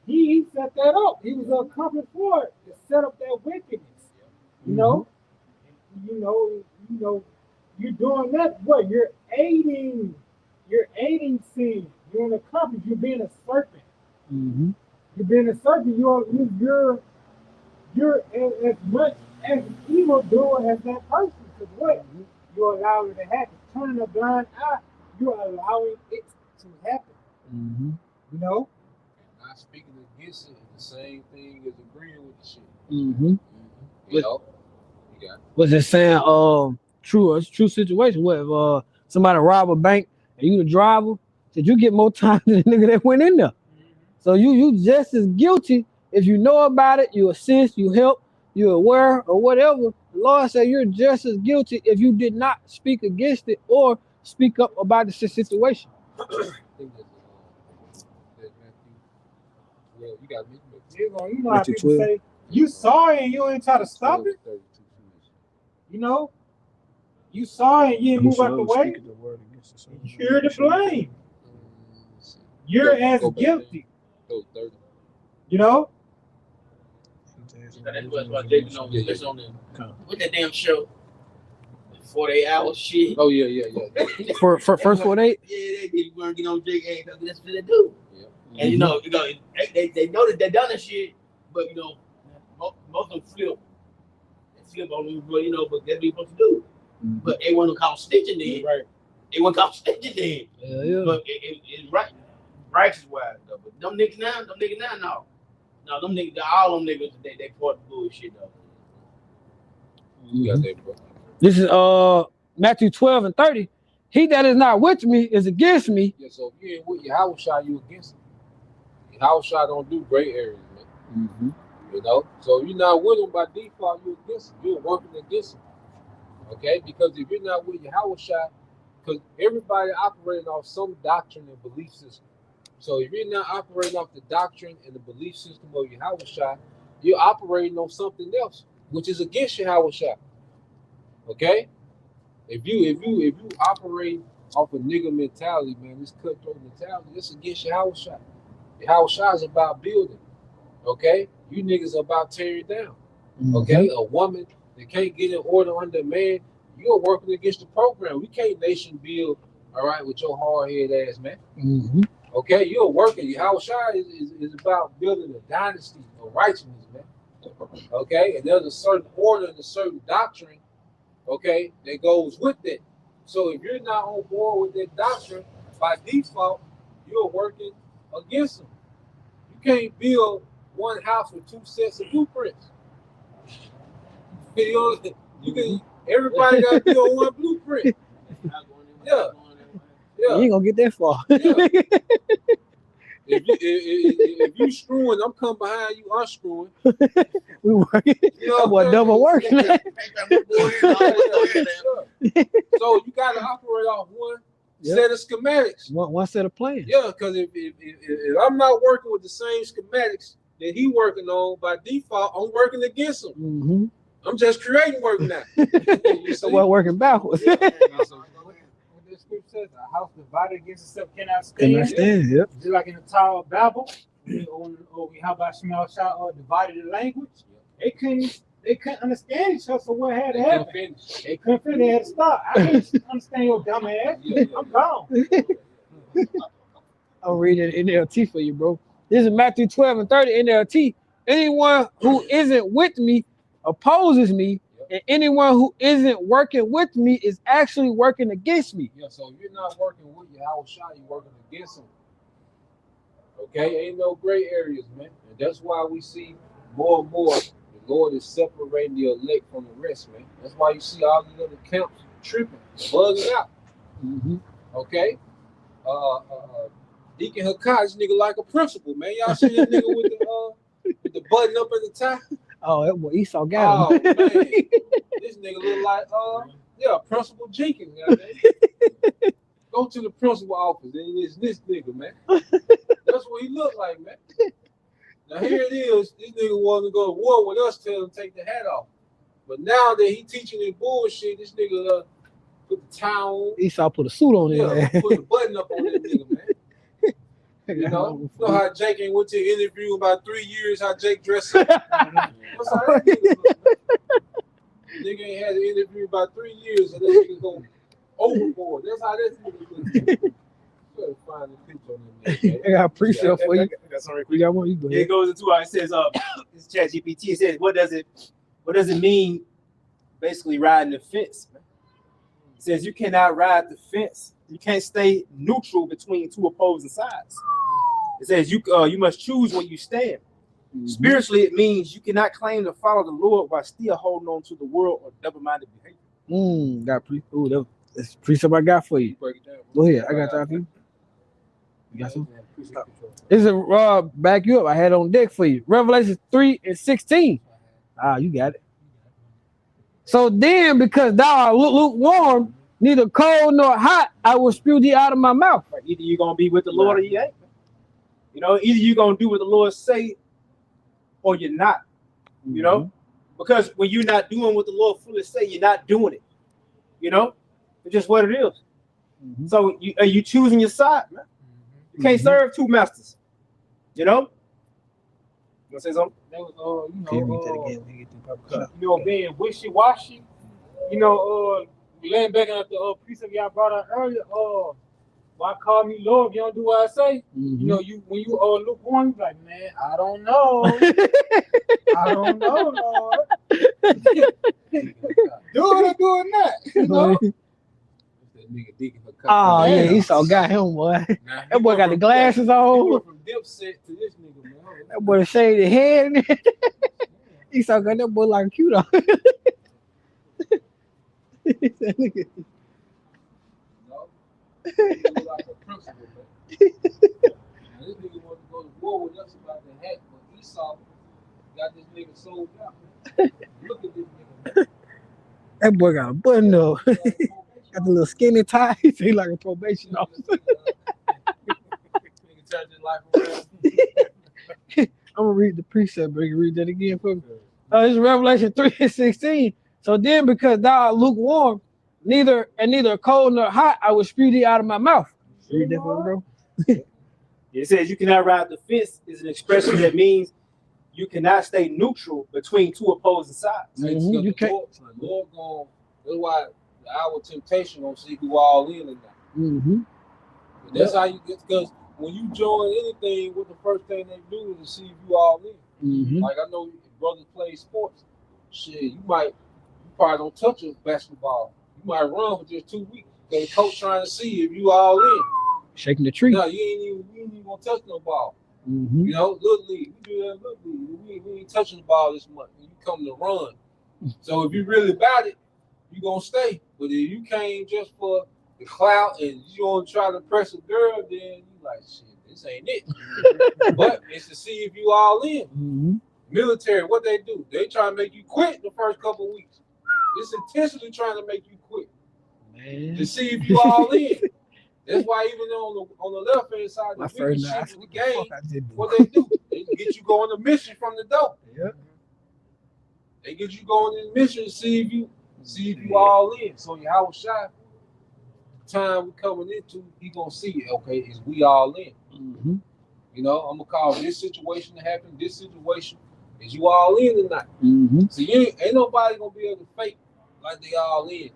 Speaker 3: He set that up. He was an accomplice for it to set up that wickedness. You know, you're doing that. What? You're aiding sin. You're an accomplice. You're being a serpent.
Speaker 2: Mm-hmm.
Speaker 3: You're being a serpent. You're as much as evil doer as that person. Because what? You allow it to happen. Turning a blind eye, you're allowing it to happen.
Speaker 2: Mm-hmm.
Speaker 3: You know?
Speaker 5: Not speaking against it, the same thing as agreeing with the shit.
Speaker 2: Mm-hmm.
Speaker 5: You know? You got it.
Speaker 2: Was it saying true situation? What if somebody rob a bank and you the driver? Said you get more time than the nigga that went in there. So you just as guilty if you know about it, you assist, you help, you're aware or whatever. The Lord said you're just as guilty if you did not speak against it or speak up about the situation.
Speaker 5: I think that's Matthew. Well, you got me.
Speaker 3: You know how people say, you saw it and you ain't try to stop it. You know? You saw it and you didn't move out the way. You're to blame. You're as guilty. You know?
Speaker 1: That's why Jacob on with that damn show. 48 hours shit.
Speaker 5: Oh yeah.
Speaker 2: For first 48?
Speaker 1: Yeah, they want to get on Jake. Hey, that's what they do.
Speaker 5: Yeah.
Speaker 1: And you know, they know that they done that shit, but you know, most of them flip. They flip on them, but you know, but that's what you're supposed to do. Mm-hmm. But they want to call snitching then. Right. They want to call snitching then.
Speaker 2: Yeah.
Speaker 1: But it's right. Righteous wise though. But them niggas now, no. No, them niggas, all them niggas, they part of bullshit though.
Speaker 5: You got that, bro.
Speaker 2: This is Matthew 12 and 30. He that is not with me is against me.
Speaker 5: Yeah, so if you ain't with your house shot, you against him. Your house shot don't do gray areas, man. You know? So if you're not with him by default, you're against him. You're working against him. Okay? Because if you're not with your house shot, because everybody operating off some doctrine and belief system. So if you're not operating off the doctrine and the belief system of your house shot, you're operating on something else, which is against your house shot. Okay? If you operate off a nigga mentality, man, this cutthroat mentality, this against your house shot. Your house shot is about building. Okay? You niggas about tearing down. Okay? A woman that can't get in order under a man, you're working against the program. We can't nation build, all right, with your hard head ass, man. Okay? You're working. Your house shot is about building a dynasty of righteousness, man. Okay? And there's a certain order and a certain doctrine, okay, that goes with it. So if you're not on board with that doctrine, by default, you're working against them. You can't build one house with two sets of blueprints. You can. Everybody got to be on one blueprint. Yeah.
Speaker 2: You ain't gonna get that far.
Speaker 5: If you screwing, I'm coming behind you unscrewing.
Speaker 2: We working.
Speaker 5: You know
Speaker 2: what double work?
Speaker 5: So you got to operate off one set of schematics.
Speaker 2: One set of plans.
Speaker 5: Yeah, because if I'm not working with the same schematics that he working on, by default, I'm working against him. I'm just creating work now.
Speaker 2: So we're working backwards.
Speaker 4: The scripture says, a house divided against itself cannot stand.
Speaker 2: Yep.
Speaker 4: Just like in the Tower of Babel, or how about Shemel Shah divided the language? They couldn't understand each other, so what had to happen? They couldn't finish, they had to stop. I can't understand your dumb ass. I'm gone.
Speaker 2: I'm reading NLT for you, bro. This is Matthew 12 and 30 NLT. Anyone who isn't with me opposes me, and anyone who isn't working with me is actually working against me.
Speaker 5: Yeah, so if you're not working with your house shot, you're working against them. Okay, ain't no gray areas, man. And that's why we see more and more the Lord is separating the elect from the rest, man. That's why you see all these other camps tripping, bugging out. Okay? Deacon Hakai, this nigga like a principal, man. Y'all see that nigga with the button up at the top?
Speaker 2: Oh, that boy Esau got him.
Speaker 5: Oh, man. This nigga look like Principal Jenkins. You know what I mean? Go to the principal office, and it's this nigga, man. That's what he look like, man. Now here it is. This nigga wanted to go to war with us, tell him to take the hat off. But now that he teaching in bullshit, this nigga put the tie on.
Speaker 2: Esau put a suit on
Speaker 5: Yeah,
Speaker 2: there.
Speaker 5: put a button up on that nigga, man. You know how Jake ain't went to the interview about 3 years, how Jake dressed up? That's how that nigga look, man. Nigga ain't had an interview about 3 years, and that nigga go overboard. That's how that nigga looks. You better find the picture on that nigga, man.
Speaker 2: I got a pre-sale for you.
Speaker 4: That's all right.
Speaker 2: You got one? You go ahead.
Speaker 4: It goes into it says, it's ChatGPT. It says, what does it mean, basically riding the fence? It says you cannot ride the fence. You can't stay neutral between two opposing sides. It says you must choose where you stand. Spiritually, it means you cannot claim to follow the Lord while still holding on to the world or double-minded behavior.
Speaker 2: That's precept I got for you.
Speaker 5: Break it down.
Speaker 2: Go ahead. I got that for you. You got some? This is back you up. I had on deck for you. Revelation 3 and 16. You got it. So then, because thou art lukewarm, neither cold nor hot, I will spew thee out of my mouth.
Speaker 4: Either you're gonna be with the Lord or you ain't. You know, either you're gonna do what the Lord say or you're not. You know, because when you're not doing what the Lord fully say, you're not doing it. You know, it's just what it is. So are you choosing your side, man? You can't serve two masters. You know? You wanna say something?
Speaker 5: That was,
Speaker 4: Being wishy-washy. You know, laying back at the precept y'all brought out earlier. Why call me Lord if you don't do what I say? You know, when you lukewarm, you like, man, I don't know. I don't know, Lord. Do it or do it not. You know?
Speaker 5: that nigga Deacon Hakai.
Speaker 2: Oh yeah, Esau got him, boy.
Speaker 5: Now,
Speaker 2: That boy got the glasses
Speaker 5: He
Speaker 2: on.
Speaker 5: went from Dipset to this nigga, man.
Speaker 2: That boy shaved his head. Esau got that boy like cute on.
Speaker 5: know? He was like a principal, man. Now, this nigga wanted to go to war with us about the hat, but Esau got this nigga sold out, man. Look at this nigga, man.
Speaker 2: That boy got a button though.
Speaker 5: He got a probation
Speaker 2: Got the little skinny tie. He like a probation officer.
Speaker 5: Nigga turned his life around.
Speaker 2: I'm gonna read the precept, but you can read that again for me. This is Revelation 3:16. So then, because thou art lukewarm, neither cold nor hot, I will spew thee out of my mouth. Read that for me, bro.
Speaker 4: It says you cannot ride the fence is an expression that means you cannot stay neutral between two opposing sides.
Speaker 2: Mhm, you can't.
Speaker 5: Lord gonna, that's why our temptation gonna see who all in or not.
Speaker 2: Mm-hmm.
Speaker 5: That's how you get, because when you join anything, what the first thing they do is to see if you all in.
Speaker 2: Mm-hmm.
Speaker 5: Like I know if brothers play sports, shit, you probably don't touch a basketball. You might run for just 2 weeks. The coach trying to see if you all in.
Speaker 2: Shaking the tree.
Speaker 5: No, you ain't even gonna touch no ball.
Speaker 2: Mm-hmm.
Speaker 5: You know, little league, we do that in little league. We ain't touching the ball this month. You come to run. So if you really about it, you gonna stay. But if you came just for the clout and you gonna try to press a girl, then you like, shit, this ain't it. But it's to see if you all in.
Speaker 2: Mm-hmm.
Speaker 5: Military, what they do? They try to make you quit the first couple of weeks. It's intentionally trying to make you quit.
Speaker 2: Man.
Speaker 5: To see if you all in. That's why even on the left hand side, the
Speaker 2: My
Speaker 5: biggest
Speaker 2: first
Speaker 5: shit
Speaker 2: night,
Speaker 5: of the game,
Speaker 2: I did
Speaker 5: what they do? They get you going on a mission from the door.
Speaker 2: Yep.
Speaker 5: They get you going on a mission to see if you all in. So Yahweh Shai, the time we coming into, he gonna see, okay, is we all in.
Speaker 2: Mm-hmm.
Speaker 5: You know, I'm gonna call this situation to happen, this situation, is you all in or not?
Speaker 2: Mm-hmm.
Speaker 5: So you ain't nobody gonna be able to fake like they all in.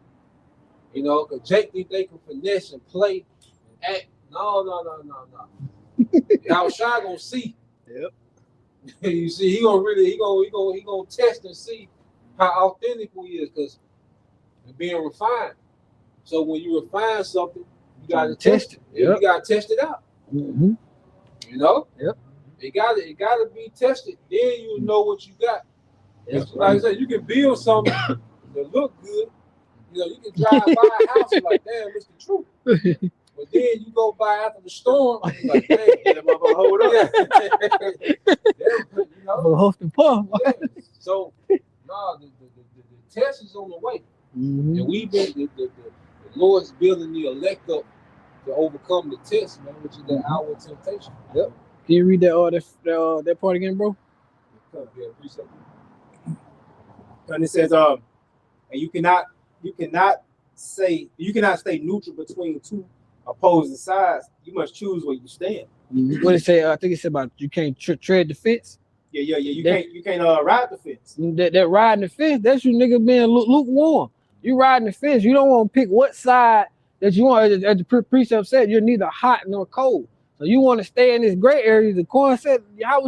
Speaker 5: You know, because Jake think they can finesse and play and act. No. Yahweh Shai gonna see.
Speaker 2: Yep.
Speaker 5: You see, he gonna test and see how authentic we is, because we're being refined. So when you refine something, you gotta test it.
Speaker 2: Yep.
Speaker 5: You gotta test it out.
Speaker 2: Mm-hmm.
Speaker 5: You know?
Speaker 2: Yep.
Speaker 5: It gotta be tested. Then you know what you got.
Speaker 2: Yep.
Speaker 5: Like I said, you can build something that look good. You know, you can drive by a house like, damn, it's the truth. But then you go by after the storm, you're like, damn, that motherfucker hold up. You know?
Speaker 2: Huff and puff.
Speaker 5: Yeah. So, no, the test is on the way.
Speaker 2: Mm-hmm.
Speaker 5: And we've been, the Lord's building the elect up to overcome the test, man, which is the hour of temptation.
Speaker 2: Yep. Can you read that part again, bro?
Speaker 5: Yeah, precept.
Speaker 4: And it says, and you cannot stay neutral between two opposing sides. You must choose where you stand.
Speaker 2: Mm-hmm. What did it say? I think it said about you can't tread the fence.
Speaker 4: Yeah. You can't ride the fence.
Speaker 2: That riding the fence, that's you nigga being lukewarm. You riding the fence. You don't want to pick what side that you want. As the precept said, you're neither hot nor cold. So you want to stay in this gray area. The Quran said, y'all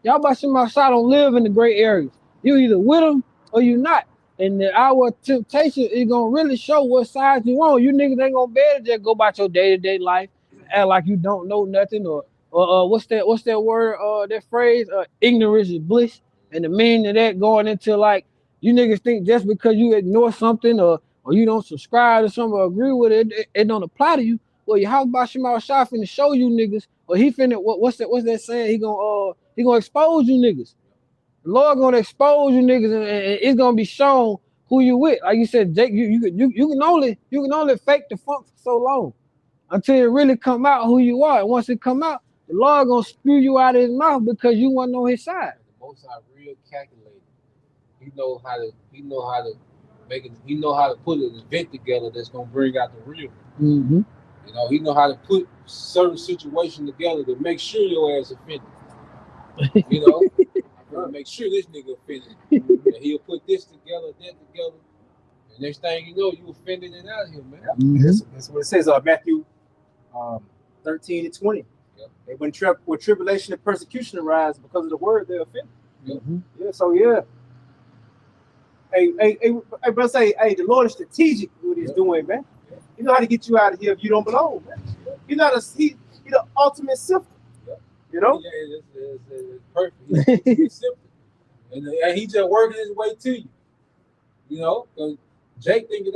Speaker 2: about some shot don't live in the gray areas. You either with them or you not. And our temptation is gonna really show what side you on. You niggas ain't gonna be able to just go about your day-to-day life, act like you don't know nothing, or what's that word, that phrase, ignorance is bliss. And the meaning of that going into like you niggas think just because you ignore something or you don't subscribe to something or agree with it, it don't apply to you. Well, your house by Shemal Shah finna show you niggas, or he finna what's that saying? He gonna expose you niggas. The Lord gonna expose you niggas, and it's gonna be shown who you with. Like you said, Jake, you can only fake the funk for so long until it really come out who you are. And once it come out, the Lord gonna spew you out of his mouth because you wasn't on his side.
Speaker 5: The Most High real calculated. He know how to make it. He know how to put an event together that's gonna bring out the real.
Speaker 2: Mm-hmm.
Speaker 5: You know, he know how to put certain situations together to make sure your ass offended. You know, to make sure this nigga offended. And he'll put this together, that together. And next thing you know, you offended and out of here, man.
Speaker 2: Mm-hmm.
Speaker 4: That's what it says. Matthew 13-20. Yep. When tribulation and persecution arise because of the word, they're offended.
Speaker 5: Yep.
Speaker 2: Mm-hmm.
Speaker 4: Yeah. So yeah. Hey, brother, say, hey, the Lord is strategic with what he's doing, man. You know how to get you out of here if you don't belong, man. He's the ultimate sifter. Yep. You know?
Speaker 5: Yeah, it's perfect. He's simple. And he just working his way to you. You know? Jake think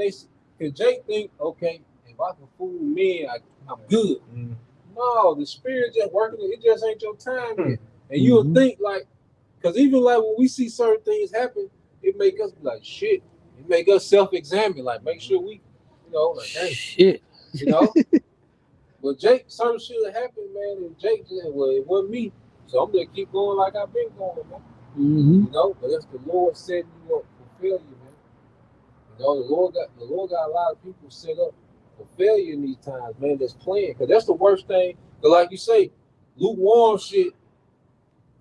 Speaker 5: Jake think, okay, if I can fool men, I'm good. No, the spirit just working. It just ain't your time yet. And you'll think like, because even like when we see certain things happen, it make us be like, shit. It make us self-examine, like make sure we, like, hey,
Speaker 2: shit.
Speaker 5: But Jake, certain shit that happened, man, and Jake just, well, it wasn't me. So I'm gonna keep going like I've been going, man. But that's the Lord setting you up for failure, man. The Lord got a lot of people set up for failure in these times, man. That's playing, because that's the worst thing. But like you say, lukewarm shit,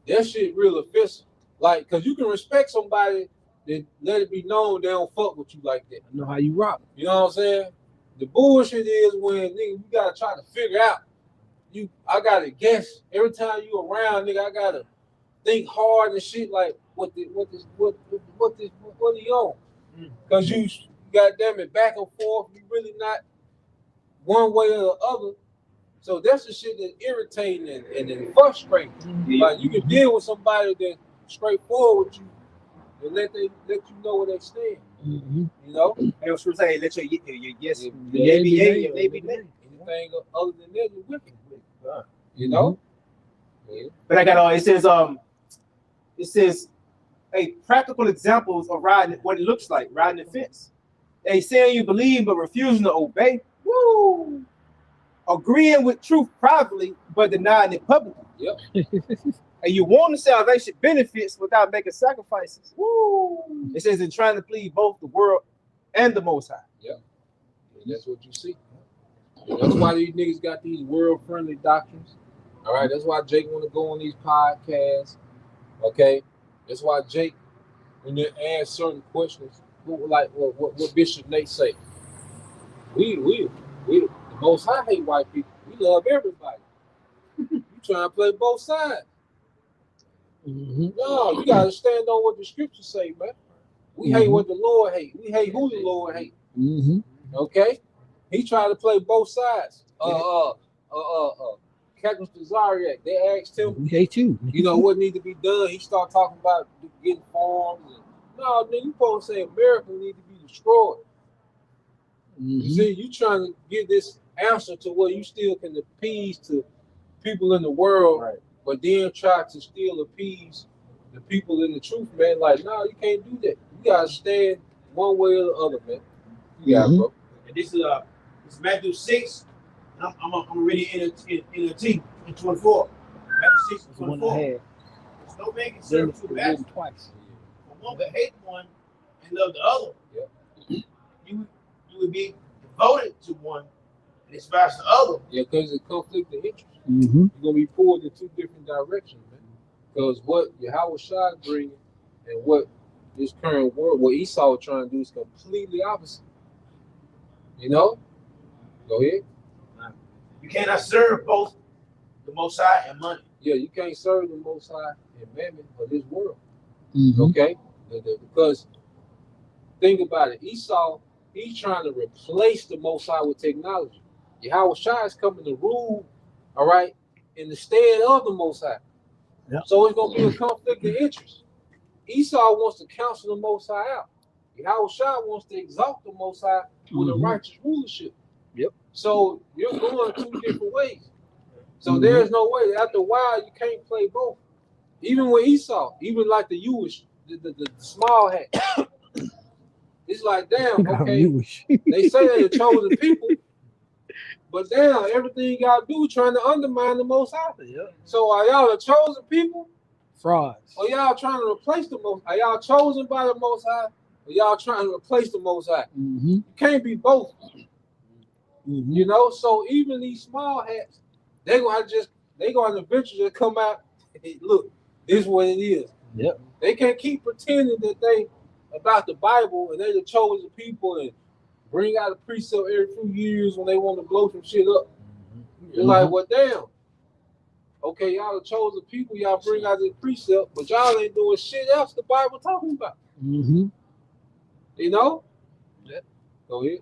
Speaker 5: that shit real offensive. Like, cause you can respect somebody that let it be known they don't fuck with you like that.
Speaker 2: I know how you rock.
Speaker 5: You know what I'm saying? The bullshit is when nigga, you gotta try to figure out. I gotta guess every time you around, nigga. I gotta think hard and shit. Like what are you on? Cause you goddamn it back and forth. You really not one way or the other. So that's the shit that's irritating and frustrating. Like you can deal with somebody that's straightforward with you and let you know where they stand. You know?
Speaker 4: I was saying, let your yes,
Speaker 5: Yeah,
Speaker 4: yeah, be yay, your nay be nay.
Speaker 5: Anything other than that is wicked. You know? Yeah.
Speaker 4: But I got it says a practical examples of riding, what it looks like, riding the fence. They saying you believe but refusing to obey. Woo! Agreeing with truth privately but denying it publicly.
Speaker 5: Yep.
Speaker 4: And you want the salvation benefits without making sacrifices. Woo! It says in trying to please both the world and the Most High.
Speaker 5: Yep. And that's what you see. And that's why these niggas got these world-friendly doctrines. All right, that's why Jake want to go on these podcasts. Okay, that's why Jake, when they ask certain questions, what Bishop Nate say. We the Most High hate white people. We love everybody. You trying to play both sides? No, you gotta stand on what the scriptures say, man. We hate what the Lord hate. We hate who the Lord hate. Okay, he trying to play both sides. Captain Zariak, they asked him,
Speaker 2: we hate you.
Speaker 5: What need to be done. He started talking about getting farms. No, nigga, you supposed to say America need to be destroyed. You see, you trying to give this answer to where you still can appease to people in the world, right, but then try to still appease the people in the truth, man. Like, no, you can't do that. You gotta stand one way or the other, man. Yeah, bro.
Speaker 1: And this is Matthew 6. I'm gonna read it in a T in 24. Matthew 6 and 24. There's no man can serve two masters. Twice. For one would hate one and love the other.
Speaker 5: Yeah.
Speaker 1: You would be devoted to one and despise the other.
Speaker 5: Yeah, because it's conflict of interest. You're gonna be pulled in two different directions, man. Because what Yahweh Shai bringing and what this current world, what Esau is trying to do is completely opposite. Go ahead.
Speaker 1: You cannot serve both the Most High and money.
Speaker 5: Yeah, you can't serve the Most High and mammon of this world. Okay? Because think about it. Esau, he's trying to replace the Most High with technology. Yahweh Shai is coming to rule, all right, in the stead of the Most High. Yep. So it's going to be a conflict of interest. Esau wants to counsel the Most High out. Yahweh Shai wants to exalt the Most High with a righteous rulership. Yep. So you're going two different ways. So there's no way. After a while, you can't play both. Even with Esau, even like the Jewish, the small hat. It's like, damn, okay. They say they're the chosen people, but damn, everything y'all do trying to undermine the Most High. Yep. So are y'all the chosen people?
Speaker 2: Frauds.
Speaker 5: Or y'all trying to replace the Most? Are y'all chosen by the Most High? Or y'all trying to replace the Most High? You can't be both. So even these small hats, they're gonna eventually just come out. Hey, look, this is what it is. Yep. They can't keep pretending that they about the Bible and they the chosen people and bring out a precept every few years when they want to blow some shit up. You're like, well, damn. Okay, y'all the chosen people, y'all bring out this precept, but y'all ain't doing shit else the Bible talking about. Yeah. Go ahead.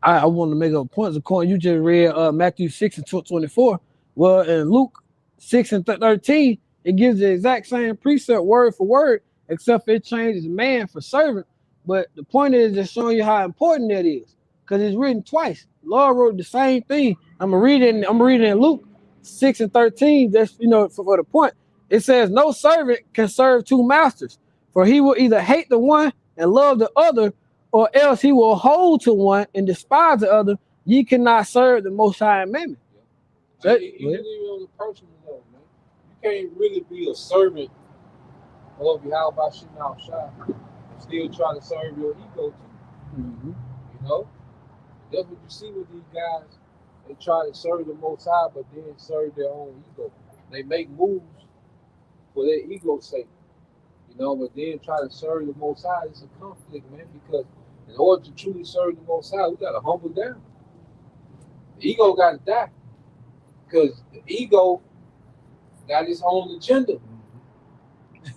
Speaker 2: I want to make a point. According, you just read Matthew 6 and 24. Well, in Luke 6 and 13, it gives the exact same precept word for word, except it changes man for servant. But the point is just showing you how important that is. Because it's written twice. Lord wrote the same thing. I'm reading in Luke 6 and 13, just for the point. It says, no servant can serve two masters, for he will either hate the one and love the other, or else he will hold to one and despise the other. Ye cannot serve the most high and mammon.
Speaker 5: Even on the personal level, man, you can't really be a servant of Yahweh Shem outside and still try to serve your ego too.
Speaker 2: Mm-hmm.
Speaker 5: You know, that's what you see with these guys. They try to serve the Most High, but then serve their own ego. They make moves for their ego's sake, but then try to serve the Most High. It's a conflict, man, because in order to truly serve the Most High, we got to humble down. The ego got to die, because the ego got its own agenda.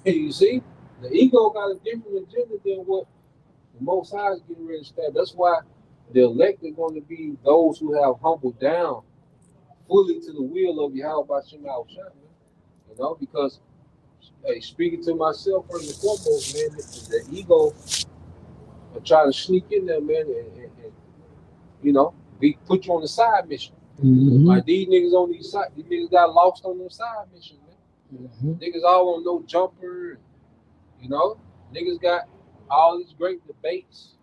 Speaker 5: You see, the ego got a different agenda than what the Most High is getting ready to establish. That's why the elect are going to be those who have humbled down fully to the will of Yahweh Shem Shah, because speaking to myself first and foremost, man, the ego will try to sneak in there, man, and we put you on the side mission.
Speaker 2: Mm-hmm.
Speaker 5: Like these niggas got lost on them side missions, man.
Speaker 2: Mm-hmm.
Speaker 5: Niggas all on no jumper, niggas got all these great debates,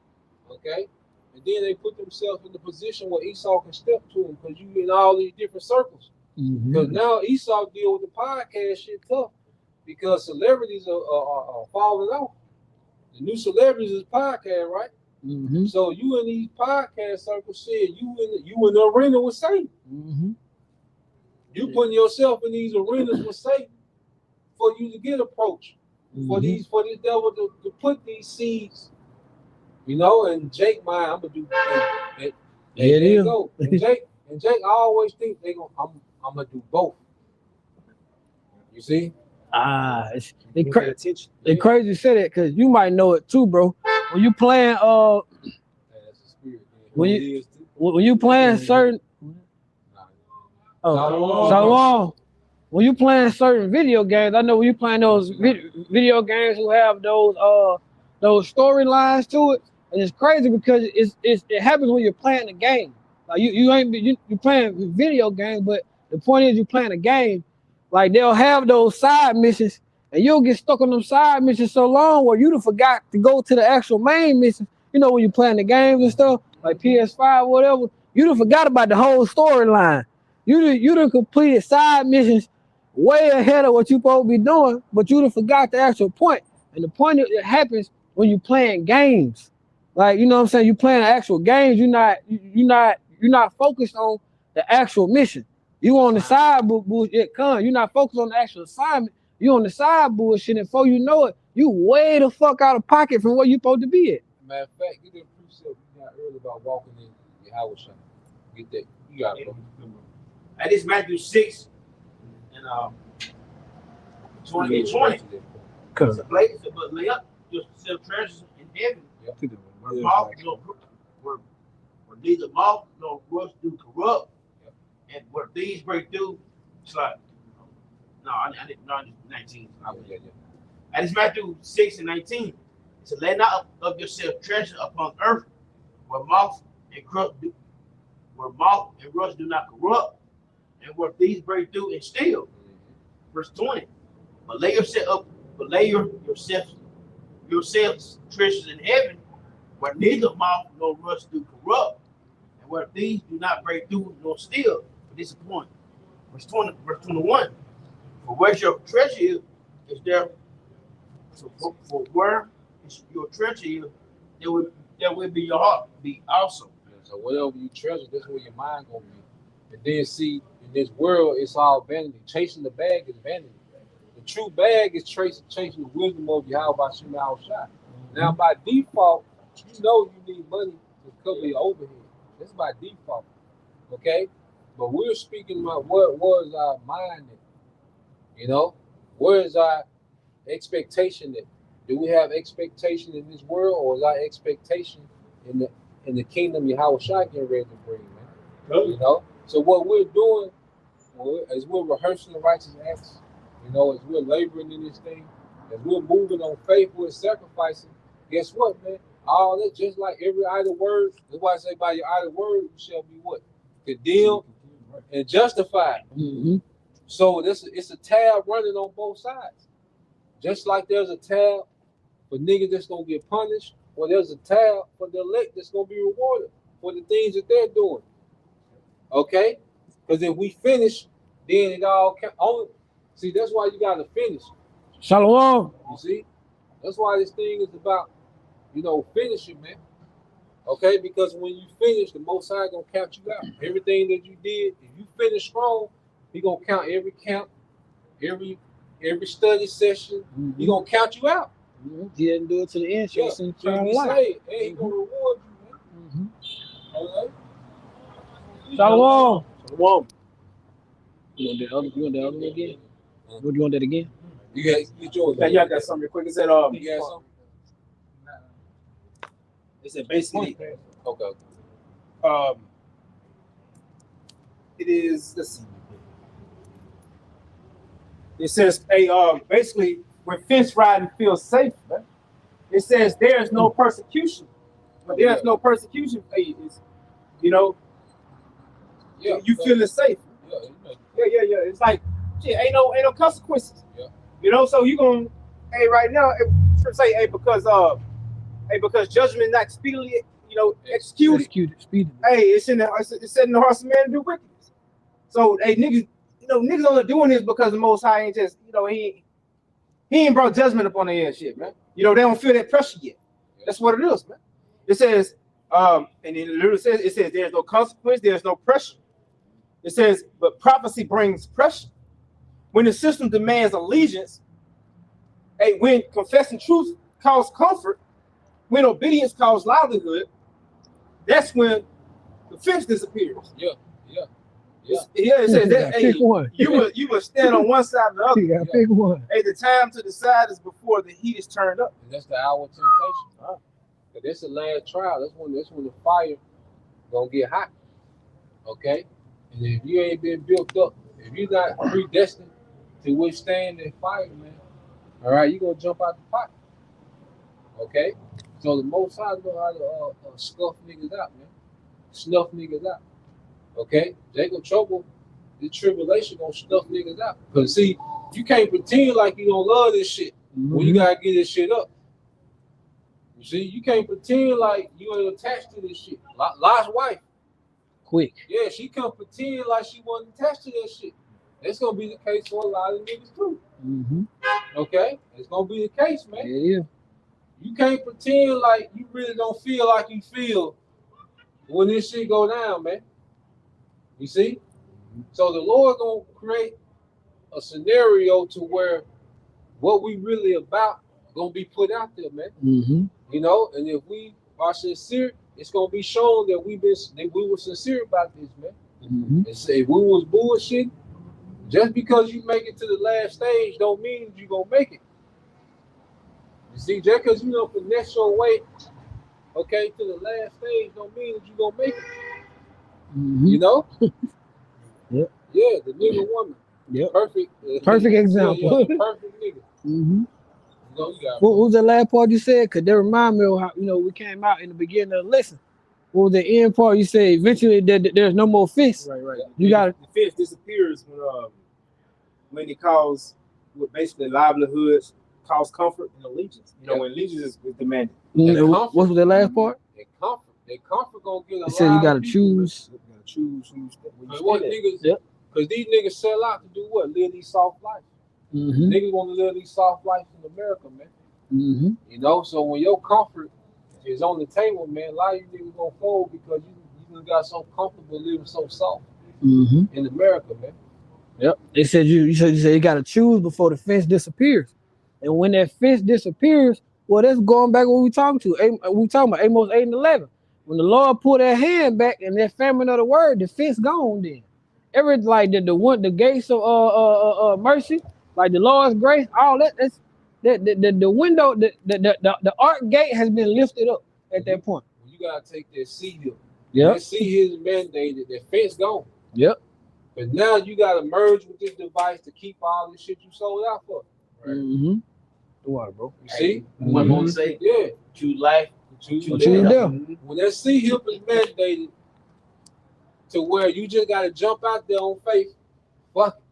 Speaker 5: okay? And then they put themselves in the position where Esau can step to them because you in all these different circles. Because now Esau deal with the podcast shit tough because celebrities are falling off. The new celebrities is podcast, right?
Speaker 2: Mm-hmm.
Speaker 5: So you in these podcast circles, shit, you in the arena with Satan.
Speaker 2: Mm-hmm.
Speaker 5: You putting yourself in these arenas with Satan for you to get approached.
Speaker 2: Mm-hmm.
Speaker 5: For this devil to put these seeds, and Jake, I'm gonna do. And there you go. And Jake, I always think I'm gonna do both. You see?
Speaker 2: It's crazy to say that because you might know it too, bro. When you playing when you playing certain when you playing certain video games, I know when you playing those video games who have those storylines to it, and it's crazy because it happens when you're playing the game. Like you playing video games, but the point is you playing a game. Like they'll have those side missions, and you'll get stuck on them side missions so long where you done forgot to go to the actual main mission. When you're playing the games and stuff, like PS5 or whatever, you done forgot about the whole storyline. You done completed side missions way ahead of what you supposed to be doing, but you done forgot the actual point. And the point it happens when you playing games. Like, what I'm saying? You playing actual games, you're not focused on the actual mission. You on the side bullshit, you're not focused on the actual assignment. You on the side bullshit, and before you know it, you way the fuck out of pocket from where you supposed to be at.
Speaker 5: Matter of fact, get that precept you got earlier about walking in Yahweh Shah. Get that. You got it, bro.
Speaker 1: That is Matthew 6 and 20 and 20. It's a place, but lay up yourself treasures in heaven.
Speaker 5: Yep.
Speaker 1: Where neither moth nor rust do corrupt, and where thieves break through. It's like, I didn't know 19. That is Matthew 6 and 19. So lay not of yourself treasure upon earth, where moth and rust do not corrupt, and where thieves break through and steal. Verse 20. But lay yourselves treasures in heaven, where neither moth nor rust do corrupt, and where thieves do not break through nor steal. But this is the point. Verse 21. For where your treasure is there. So for where your treasure is, there will be your heart be also.
Speaker 5: So whatever you treasure, that's where your mind gonna be. And then see, in this world, it's all vanity. Chasing the bag is vanity. The true bag is chasing the wisdom of Yahweh Shem Shah. Now by default, you need money to cover your overhead. That's by default. Okay? But we're speaking about where is our mind at? Where is our expectation at? Do we have expectation in this world, or is our expectation in the kingdom Yahweh Shah getting ready to bring, man? So what we're doing is we're rehearsing the righteous acts, as we're laboring in this thing, as we're moving on faith, we're sacrificing. Guess what, man? All that, just like every idle word. That's why I say by your idle word you shall be what? Condemned and justified.
Speaker 2: Mm-hmm.
Speaker 5: So it's a tab running on both sides. Just like there's a tab for niggas that's gonna get punished, or there's a tab for the elect that's gonna be rewarded for the things that they're doing. Okay? Because if we finish, then it all only. See, that's why you gotta finish.
Speaker 2: Shalom.
Speaker 5: You see, that's why this thing is about, finishing, man. Okay, because when you finish, the Most High gonna count you out. Everything that you did, if you finish strong, He gonna count every count, every study session.
Speaker 2: Mm-hmm.
Speaker 5: He gonna count you out.
Speaker 2: Mm-hmm. He didn't do it to the end.
Speaker 5: Yeah,
Speaker 2: So
Speaker 5: so you say, and He gonna reward you, man.
Speaker 2: Mm-hmm.
Speaker 5: Okay.
Speaker 2: Shalom.
Speaker 1: Shalom.
Speaker 2: You want the other one again? What do you want that again?
Speaker 5: You get yours.
Speaker 4: Now, y'all got something real quick. It said,
Speaker 5: You got something?
Speaker 4: it said basically,
Speaker 5: Okay.
Speaker 4: it is, let's see. It says, basically, when fence riding feels safe, man, it says there is no persecution. But there's no persecution phases,
Speaker 5: Yeah.
Speaker 4: you feeling safe. Yeah. It's like, shit, ain't no consequences.
Speaker 5: Yeah.
Speaker 4: So you gonna, right now, say, because judgment not speedily, executed.
Speaker 2: Speedily.
Speaker 4: It's set in the hearts of man to do wickedness. So, niggas, niggas only doing this because the Most High ain't just, he ain't brought judgment upon their ass shit, man. They don't feel that pressure yet. That's what it is, man. It says, and it literally says, there's no consequence, there's no pressure. It says, but prophecy brings pressure. When the system demands allegiance, when confessing truth causes comfort, when obedience causes livelihood, that's when the fence disappears.
Speaker 5: Yeah.
Speaker 4: It says that
Speaker 2: Pick one.
Speaker 4: you will stand on one side or the other.
Speaker 2: You gotta pick one.
Speaker 4: The time to decide is before the heat is turned up.
Speaker 5: And that's the hour of temptation. But that's the last trial. That's when the fire gonna get hot. Okay? And if you ain't been built up, if you're not predestined to withstand that fire, man, all right, you're gonna jump out the pot. Okay? So the Most High know how to scuff niggas out, man. Snuff niggas out. Okay? Jacob trouble, the tribulation gonna snuff niggas out. Because see, you can't pretend like you don't love this shit when you gotta get this shit up. You see, you can't pretend like you ain't attached to this shit. Lot's wife.
Speaker 2: Quick.
Speaker 5: Yeah, she can pretend like she wasn't attached to that shit. That's gonna be the case for a lot of niggas too.
Speaker 2: Mm-hmm.
Speaker 5: Okay? It's gonna be the case, man.
Speaker 2: Yeah.
Speaker 5: You can't pretend like you really don't feel like you feel when this shit go down, man. You see? So the Lord gonna create a scenario to where what we really about gonna be put out there, man.
Speaker 2: Mm-hmm.
Speaker 5: And if we are sincere, it's gonna be shown that we were sincere about this, man.
Speaker 2: Mm-hmm.
Speaker 5: And say if we was bullshit, just because you make it to the last stage don't mean you gonna make it. You see, just because you don't finesse your way, okay, to the last stage don't mean that you gonna make it.
Speaker 2: Mm-hmm. Yep.
Speaker 5: Yeah, the nigga woman.
Speaker 2: Yep.
Speaker 5: Perfect
Speaker 2: example.
Speaker 5: Yeah, perfect nigga.
Speaker 2: Mm-hmm.
Speaker 5: You got
Speaker 2: What was the last part you said? Because that remind me of how we came out in the beginning of the lesson. What was the end part? You said eventually there's no more fist.
Speaker 4: Right.
Speaker 2: You got
Speaker 4: the fence disappears when it causes basically livelihoods, cause comfort and allegiance. When allegiance is demanded.
Speaker 2: What was the last part?
Speaker 5: That comfort gonna get a lot.
Speaker 2: It said you gotta
Speaker 4: You
Speaker 5: of
Speaker 2: choose.
Speaker 4: gotta choose who you
Speaker 5: what niggas?
Speaker 2: Yep.
Speaker 5: Because these niggas sell out to do what? Live these soft lives.
Speaker 2: Mm-hmm.
Speaker 5: Niggas want to live these soft lives in America, man.
Speaker 2: Mm-hmm.
Speaker 5: So when your comfort is on the table, man, a lot of you niggas gonna fold because you got so comfortable living so soft in America, man.
Speaker 2: Yep. They said you said you gotta choose before the fence disappears. And when that fence disappears, well, that's going back what we talking to. We talking about Amos 8 and 11. When the Lord pulled that hand back and that famine of the word, the fence gone then. The gates of mercy, like the Lord's grace, all that's the window, the ark gate has been lifted up at that point.
Speaker 5: You gotta take that seal.
Speaker 2: Yeah.
Speaker 5: That seal is mandated. That fence gone.
Speaker 2: Yep.
Speaker 5: But now you gotta merge with this device to keep all this shit you sold out for.
Speaker 2: Right. Mm-hmm. The water, bro.
Speaker 5: You see?
Speaker 1: What I'm gonna say?
Speaker 5: Yeah.
Speaker 1: Choose life,
Speaker 2: What you do?
Speaker 5: When that C-hip is mandated to where you just gotta jump out there on faith, fuck it.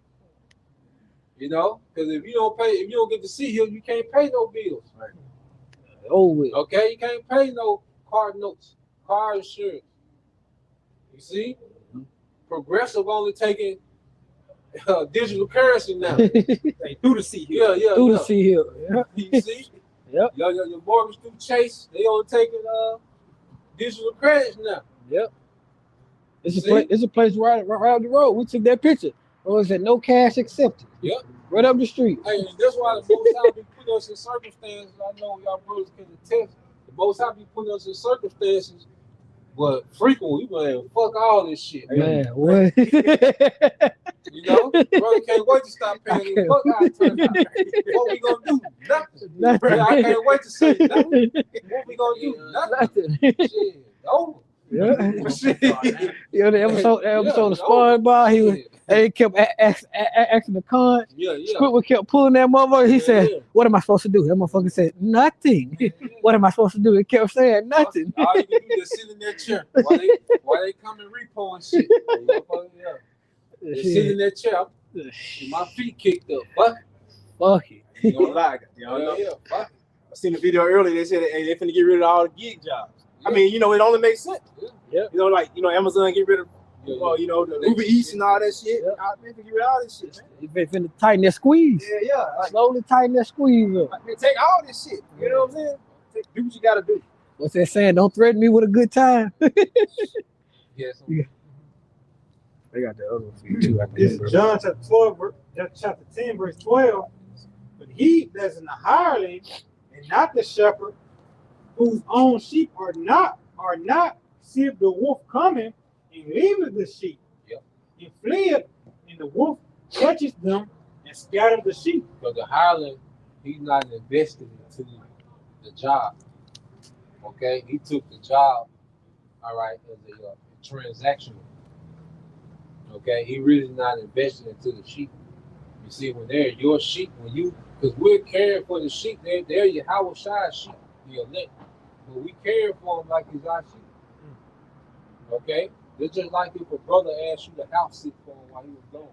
Speaker 5: You know, because if you don't get the C-hip, you can't pay no bills.
Speaker 1: Right.
Speaker 2: Oh, with.
Speaker 5: Okay, you can't pay no car notes, car insurance. You see, Progressive only taking digital currency now.
Speaker 4: Hey, through the sea here.
Speaker 5: Yeah.
Speaker 2: Through the sea hill. Yeah.
Speaker 5: You see,
Speaker 2: Yep.
Speaker 5: your mortgage through Chase, they only taking digital credits now.
Speaker 2: Yep. It's a place right up the road. We took that picture. What was it? No cash accepted.
Speaker 5: Yep.
Speaker 2: Right up the street.
Speaker 5: Hey, that's why the Most High be putting us in circumstances. I know y'all brothers can attest. The Most High be putting us in circumstances, but frequently we like, fuck all this shit.
Speaker 2: Man, what?
Speaker 5: You know, brother can't wait to stop paying this. Fuck how it turns out. What we gonna do? Nothing. I can't wait to see nothing. What we gonna do? Nothing. Shit, over.
Speaker 2: Yeah.
Speaker 5: Shit.
Speaker 2: Yeah, the episode of SpongeBob, he was. And he kept asking the con.
Speaker 5: Yeah.
Speaker 2: Squidward kept pulling that motherfucker. He said,
Speaker 5: Yeah.
Speaker 2: "What am I supposed to do?" That motherfucker said, "Nothing." What am I supposed to do? He kept saying, "Nothing."
Speaker 5: All you can do is sit in that chair while they come and repo and shit. Yeah. Just sit in that chair. My feet kicked up.
Speaker 2: Fuck it.
Speaker 4: You don't lie. You don't know.
Speaker 5: Yeah. Fuck.
Speaker 4: I seen the video earlier. They said, hey, they finna get rid of all the gig jobs. I mean, you know, it only makes sense.
Speaker 2: Yeah.
Speaker 4: You know, like, you know, Amazon get rid of, well, you know, the Uber Eats and all that shit.
Speaker 2: Yeah.
Speaker 4: They finna get rid of all this shit, man.
Speaker 2: They finna tighten that squeeze.
Speaker 4: Yeah. Like,
Speaker 2: Slowly tighten that squeeze up.
Speaker 4: man, take all this shit. You know what I'm saying? Do what you gotta do.
Speaker 2: What's that saying? Don't threaten me with a good time.
Speaker 5: Yes.
Speaker 2: They got the other one for you too. I
Speaker 3: This is John chapter 10, verse 12. But he that's in the hireling and not the shepherd, whose own sheep are not, seeth the wolf coming and leaveth the sheep, and fleeth, and the wolf catches them and scatters the sheep.
Speaker 5: But the hireling, he's not invested into the job. Okay, he took the job, all right, as a transactional. Okay, he really not invested into the sheep. You see, when they're your sheep, because we're caring for the sheep, they're your Hawashai sheep, the elect. But we care for them like he's our sheep. Okay, it's just like if a brother asked you to house sit for him while he was gone.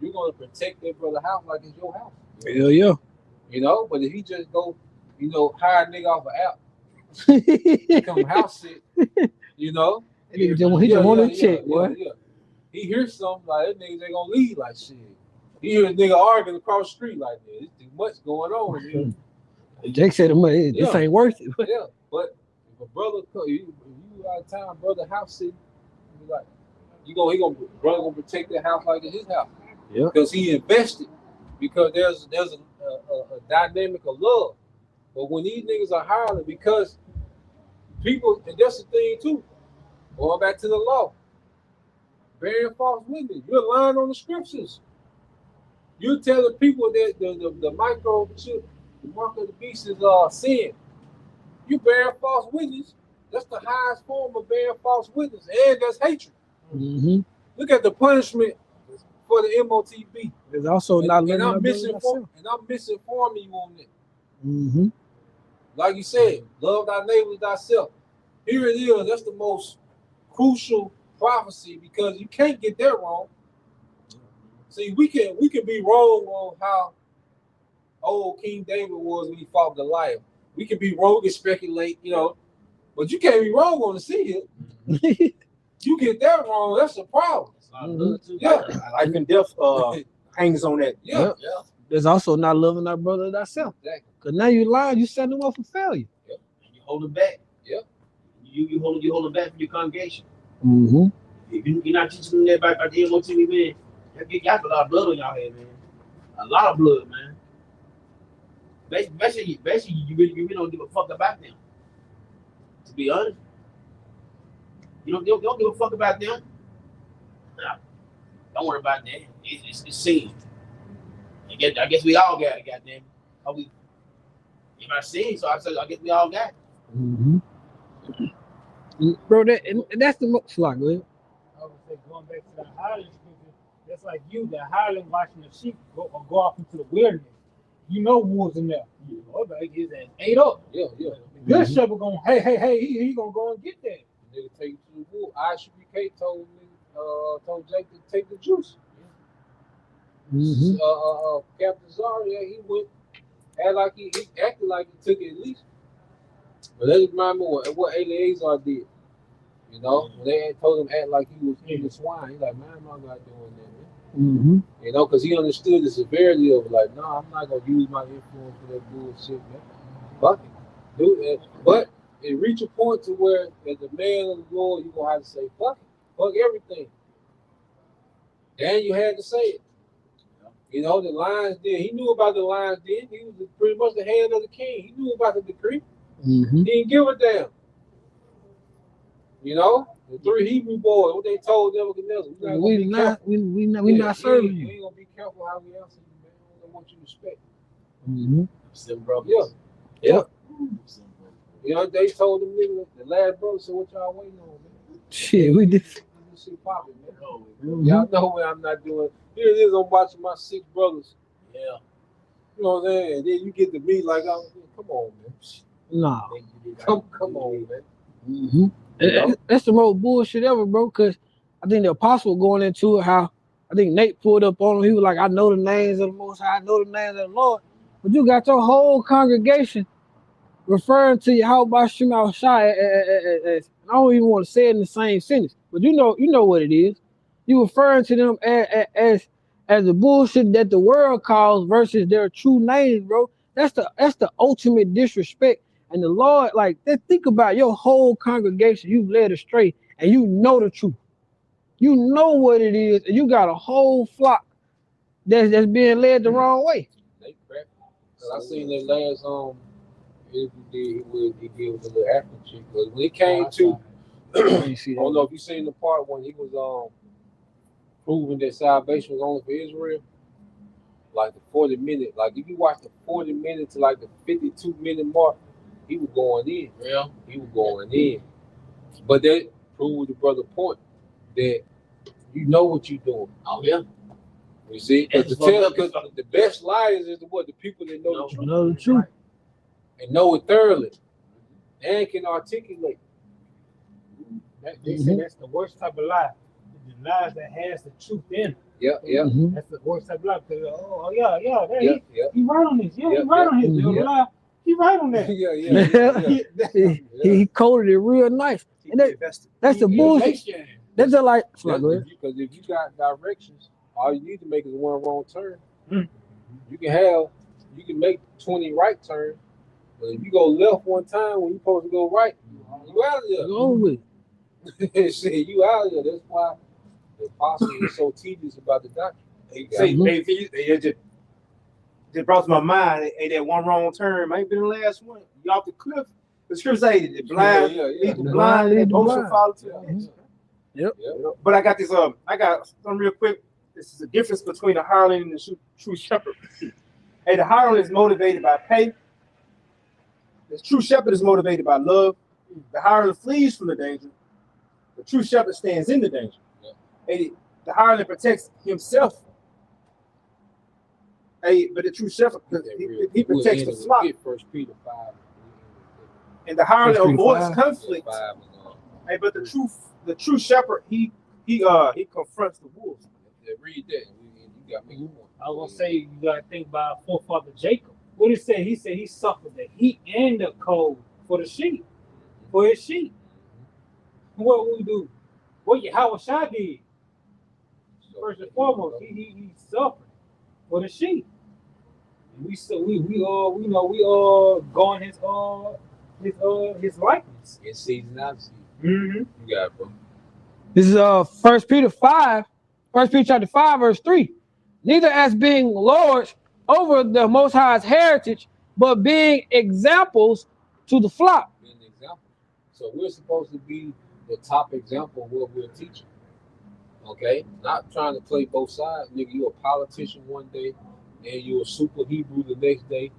Speaker 5: You're gonna protect that brother's house like it's your house.
Speaker 2: Hell yeah.
Speaker 5: You know, but if he just go, hire a nigga off an app, come house sit,
Speaker 2: He just want to check, boy.
Speaker 5: Yeah. He hears something like that niggas ain't gonna leave like shit. He hear a nigga arguing across the street like that. There's too much going on.
Speaker 2: Jake said, "This ain't worth it."
Speaker 5: Yeah, but if a brother, if you out of town, brother house sitting, like brother gonna protect that house like it's his house.
Speaker 2: Yeah,
Speaker 5: because he invested. Because there's a dynamic of love. But when these niggas are hiring, because people, and that's the thing too. Going back to the law, bearing false witness, you're lying on the scriptures. You're telling people that the microchip, the mark of the beast is sin. You bearing false witness. That's the highest form of bearing false witness, and that's hatred.
Speaker 2: Mm-hmm.
Speaker 5: Look at the punishment for the MOTB.
Speaker 2: There's also not
Speaker 5: and I'm misinforming you on that.
Speaker 2: Mm-hmm.
Speaker 5: Like you said, love thy neighbor as thyself. Here it is. That's the most crucial prophecy because you can't get that wrong. See, we can be wrong on how old King David was when he fought Goliath. We can be wrong and speculate, but you can't be wrong on the sea. You get that wrong, that's a problem.
Speaker 2: Mm-hmm.
Speaker 5: Yeah,
Speaker 4: life and death hangs on that.
Speaker 5: Yeah.
Speaker 2: There's also not loving our brother as thyself.
Speaker 5: Exactly.
Speaker 2: Because now you lying, you setting them up for failure.
Speaker 5: Yep.
Speaker 1: And you hold it back.
Speaker 5: Yep.
Speaker 1: You hold it back from your congregation.
Speaker 2: Mm-hmm.
Speaker 1: If you're not teaching them that about the MOTV, man, y'all got a lot of blood on y'all head, man. A lot of blood, man. Basically, you really don't give a fuck about them. To be honest, you don't give a fuck about them. Nah, don't worry about that. It's sin. I guess we all got it, goddamn. If I sin, so I guess we all got it.
Speaker 2: Mm-hmm. Bro, and that's the most like.
Speaker 3: I would say going back to the hireling scripture, that's like the hireling watching the sheep go off into the wilderness. You know wolves in there. Oh, like it's ate up.
Speaker 5: Yeah. Mm-hmm.
Speaker 3: Good shepherd gonna, hey, he gonna go and get that.
Speaker 5: Nigga take it to the wool. ISBK told Jake to take the juice.
Speaker 2: Mm-hmm.
Speaker 5: Captain Zarya, he went he acted like he took it at least. But that remind me what Eleazar did. You know, when they had told him act like he was eating swine, he's like, man, I'm not doing that, man.
Speaker 2: Mm-hmm.
Speaker 5: You know, because he understood the severity of it. Like, no, I'm not gonna use my influence for that bullshit, man. Fuck it, do it. But it reached a point to where, as the man of the Lord, you gonna have to say, fuck everything. And you had to say it. You know, the lions did. He knew about the lions did. He was pretty much the hand of the king. He knew about the decree.
Speaker 2: Mm-hmm.
Speaker 5: He didn't give a damn. You know, the 3 Hebrew boys, what they told Nebuchadnezzar,
Speaker 2: We not serving
Speaker 5: We
Speaker 2: you.
Speaker 5: ain't gonna be careful how we answer you, man. We don't want you to respect.
Speaker 2: Mm-hmm.
Speaker 1: Sim brothers.
Speaker 5: Yeah.
Speaker 2: Yep.
Speaker 5: You know, they told them niggas, the last brother said, what y'all waiting on, man?
Speaker 2: Shit, we did.
Speaker 5: Let me see popping, man.
Speaker 2: Mm-hmm.
Speaker 5: Y'all know what I'm not doing. Here it is, I'm watching my 6 brothers.
Speaker 1: Yeah.
Speaker 5: You know what I'm saying? And then you get to me like, come on, man.
Speaker 2: Nah.
Speaker 5: Come on, man.
Speaker 2: Mm-hmm. That's the most bullshit ever, bro. Because I think the apostle going into it, how I think Nate pulled up on him. He was like, I know the names of the Most High, I know the names of the Lord. But you got your whole congregation referring to Yahweh Shem Shai as, I don't even want to say it in the same sentence, but you know what it is. You referring to them as the bullshit that the world calls versus their true names, bro. That's the ultimate disrespect. And the Lord, like, think about your whole congregation you've led astray, and you know the truth. You know what it is, and you got a whole flock that's being led the wrong way.
Speaker 5: They crap. I seen that last interview he did with the little African chick. But when it came to, I don't know if you seen the part when he was proving that salvation was only for Israel. Like the 40-minute, like if you watch the 40-minute to like the 52-minute mark, he was going in.
Speaker 1: Yeah.
Speaker 5: He was going in. But that proved the brother point that you know what you're doing.
Speaker 1: Oh yeah.
Speaker 5: You see, because the best liars is the people that know the truth.
Speaker 2: Know the truth.
Speaker 5: And know it thoroughly and can articulate.
Speaker 3: They say that's the worst type of lie. The lies that has the truth in it.
Speaker 5: Yeah.
Speaker 2: Mm-hmm.
Speaker 3: That's the worst type of lie. Because,
Speaker 5: Yeah.
Speaker 3: he right on this. Yeah, he right on his
Speaker 2: Mhm.
Speaker 3: lie. He right on that.
Speaker 5: Yeah.
Speaker 2: He coded it real nice. And that's the bullshit. That's just like,
Speaker 5: Because if you got directions, all you need to make is one wrong turn. You can make 20 right turns, but if you go left one time when you're supposed to go right, you out of there.
Speaker 2: go with it.
Speaker 5: Shit, you out of there. That's why the apostle is so tedious about the doctrine.
Speaker 4: They just brought to my mind, that one wrong turn might be the last one. You off the cliff. The scripture say the blind lead the blind, and those who follow to the
Speaker 2: Yep.
Speaker 4: But I got this. I got some real quick. This is the difference between the hireling and the true shepherd. Hey, the hireling is motivated by pay. The true shepherd is motivated by love. The hireling flees from the danger. The true shepherd stands in the danger. Hey, the hireling protects himself. Hey, but the true shepherd, he protects the flock.
Speaker 5: First Peter 5.
Speaker 4: And the hireling avoids conflict.
Speaker 5: 5.
Speaker 4: Hey, but the true shepherd, he confronts the wolves.
Speaker 5: Read that. You got me.
Speaker 3: I was gonna say you gotta think about forefather Jacob. What he said? He said he suffered the heat and the cold for the sheep, for his sheep. What we do? What Yahweh Shai did? First and foremost, he suffered for the sheep. We all going his likeness.
Speaker 5: In season, out of season.
Speaker 3: Mm-hmm.
Speaker 5: You got it, bro.
Speaker 2: This is 1 Peter 5, 1 Peter chapter 5, verse 3. Neither as being lords over the Most High's heritage, but being examples to the flock.
Speaker 5: Being an example. So we're supposed to be the top example of what we're teaching. Okay? Not trying to play both sides. Nigga, you a politician one day, and you a super Hebrew the next day.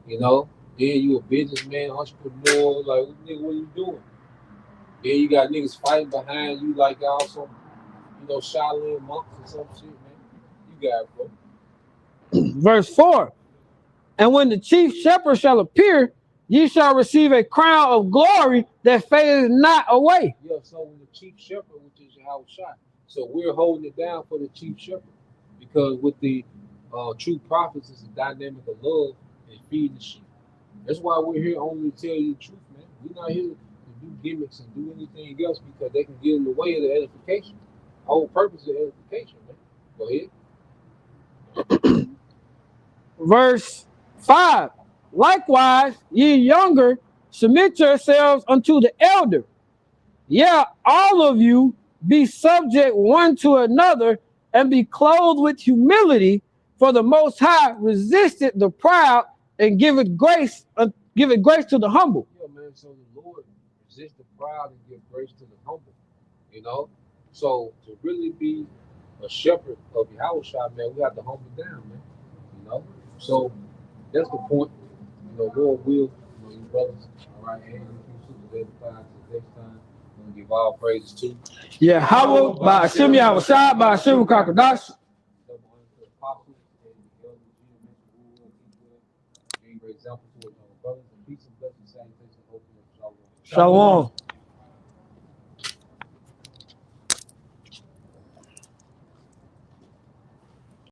Speaker 5: You know? Then you a businessman, entrepreneur. Like, nigga, what are you doing? Then you got niggas fighting behind you like y'all some, Shaolin monks or some shit, man. You got it, bro.
Speaker 2: Verse 4. And when the chief shepherd shall appear, ye shall receive a crown of glory that fadeth not away.
Speaker 5: Yeah, so when the chief shepherd, which is Yahweh Shai, so we're holding it down for the chief shepherd because with the true prophets, it's a dynamic of love and feeding the sheep. That's why we're here only to tell you the truth, man. We're not here to do gimmicks and do anything else because they can get in the way of the edification. Our whole purpose is edification, man. Go ahead.
Speaker 2: Verse 5. Likewise, ye younger, submit yourselves unto the elder. Yeah, all of you be subject one to another and be clothed with humility, for the Most High resisteth the proud and giveth grace to the humble.
Speaker 5: Yeah, man. So the Lord resists the proud and give grace to the humble. You know, so to really be a shepherd of Yahweh Shai, man, we have to humble down, man. You know, so that's the point. You know, Lord will, you know, you brothers, all right, and you sisters edified to next time. I'm gonna give all praises to
Speaker 2: Yeah, Howell by Hashem Yahushua by Hashem Kakadash.
Speaker 5: double honor to the apostles and the elders, being great example to our brothers and peace and blessings, salutations, hope, and shalom.
Speaker 2: Shalom.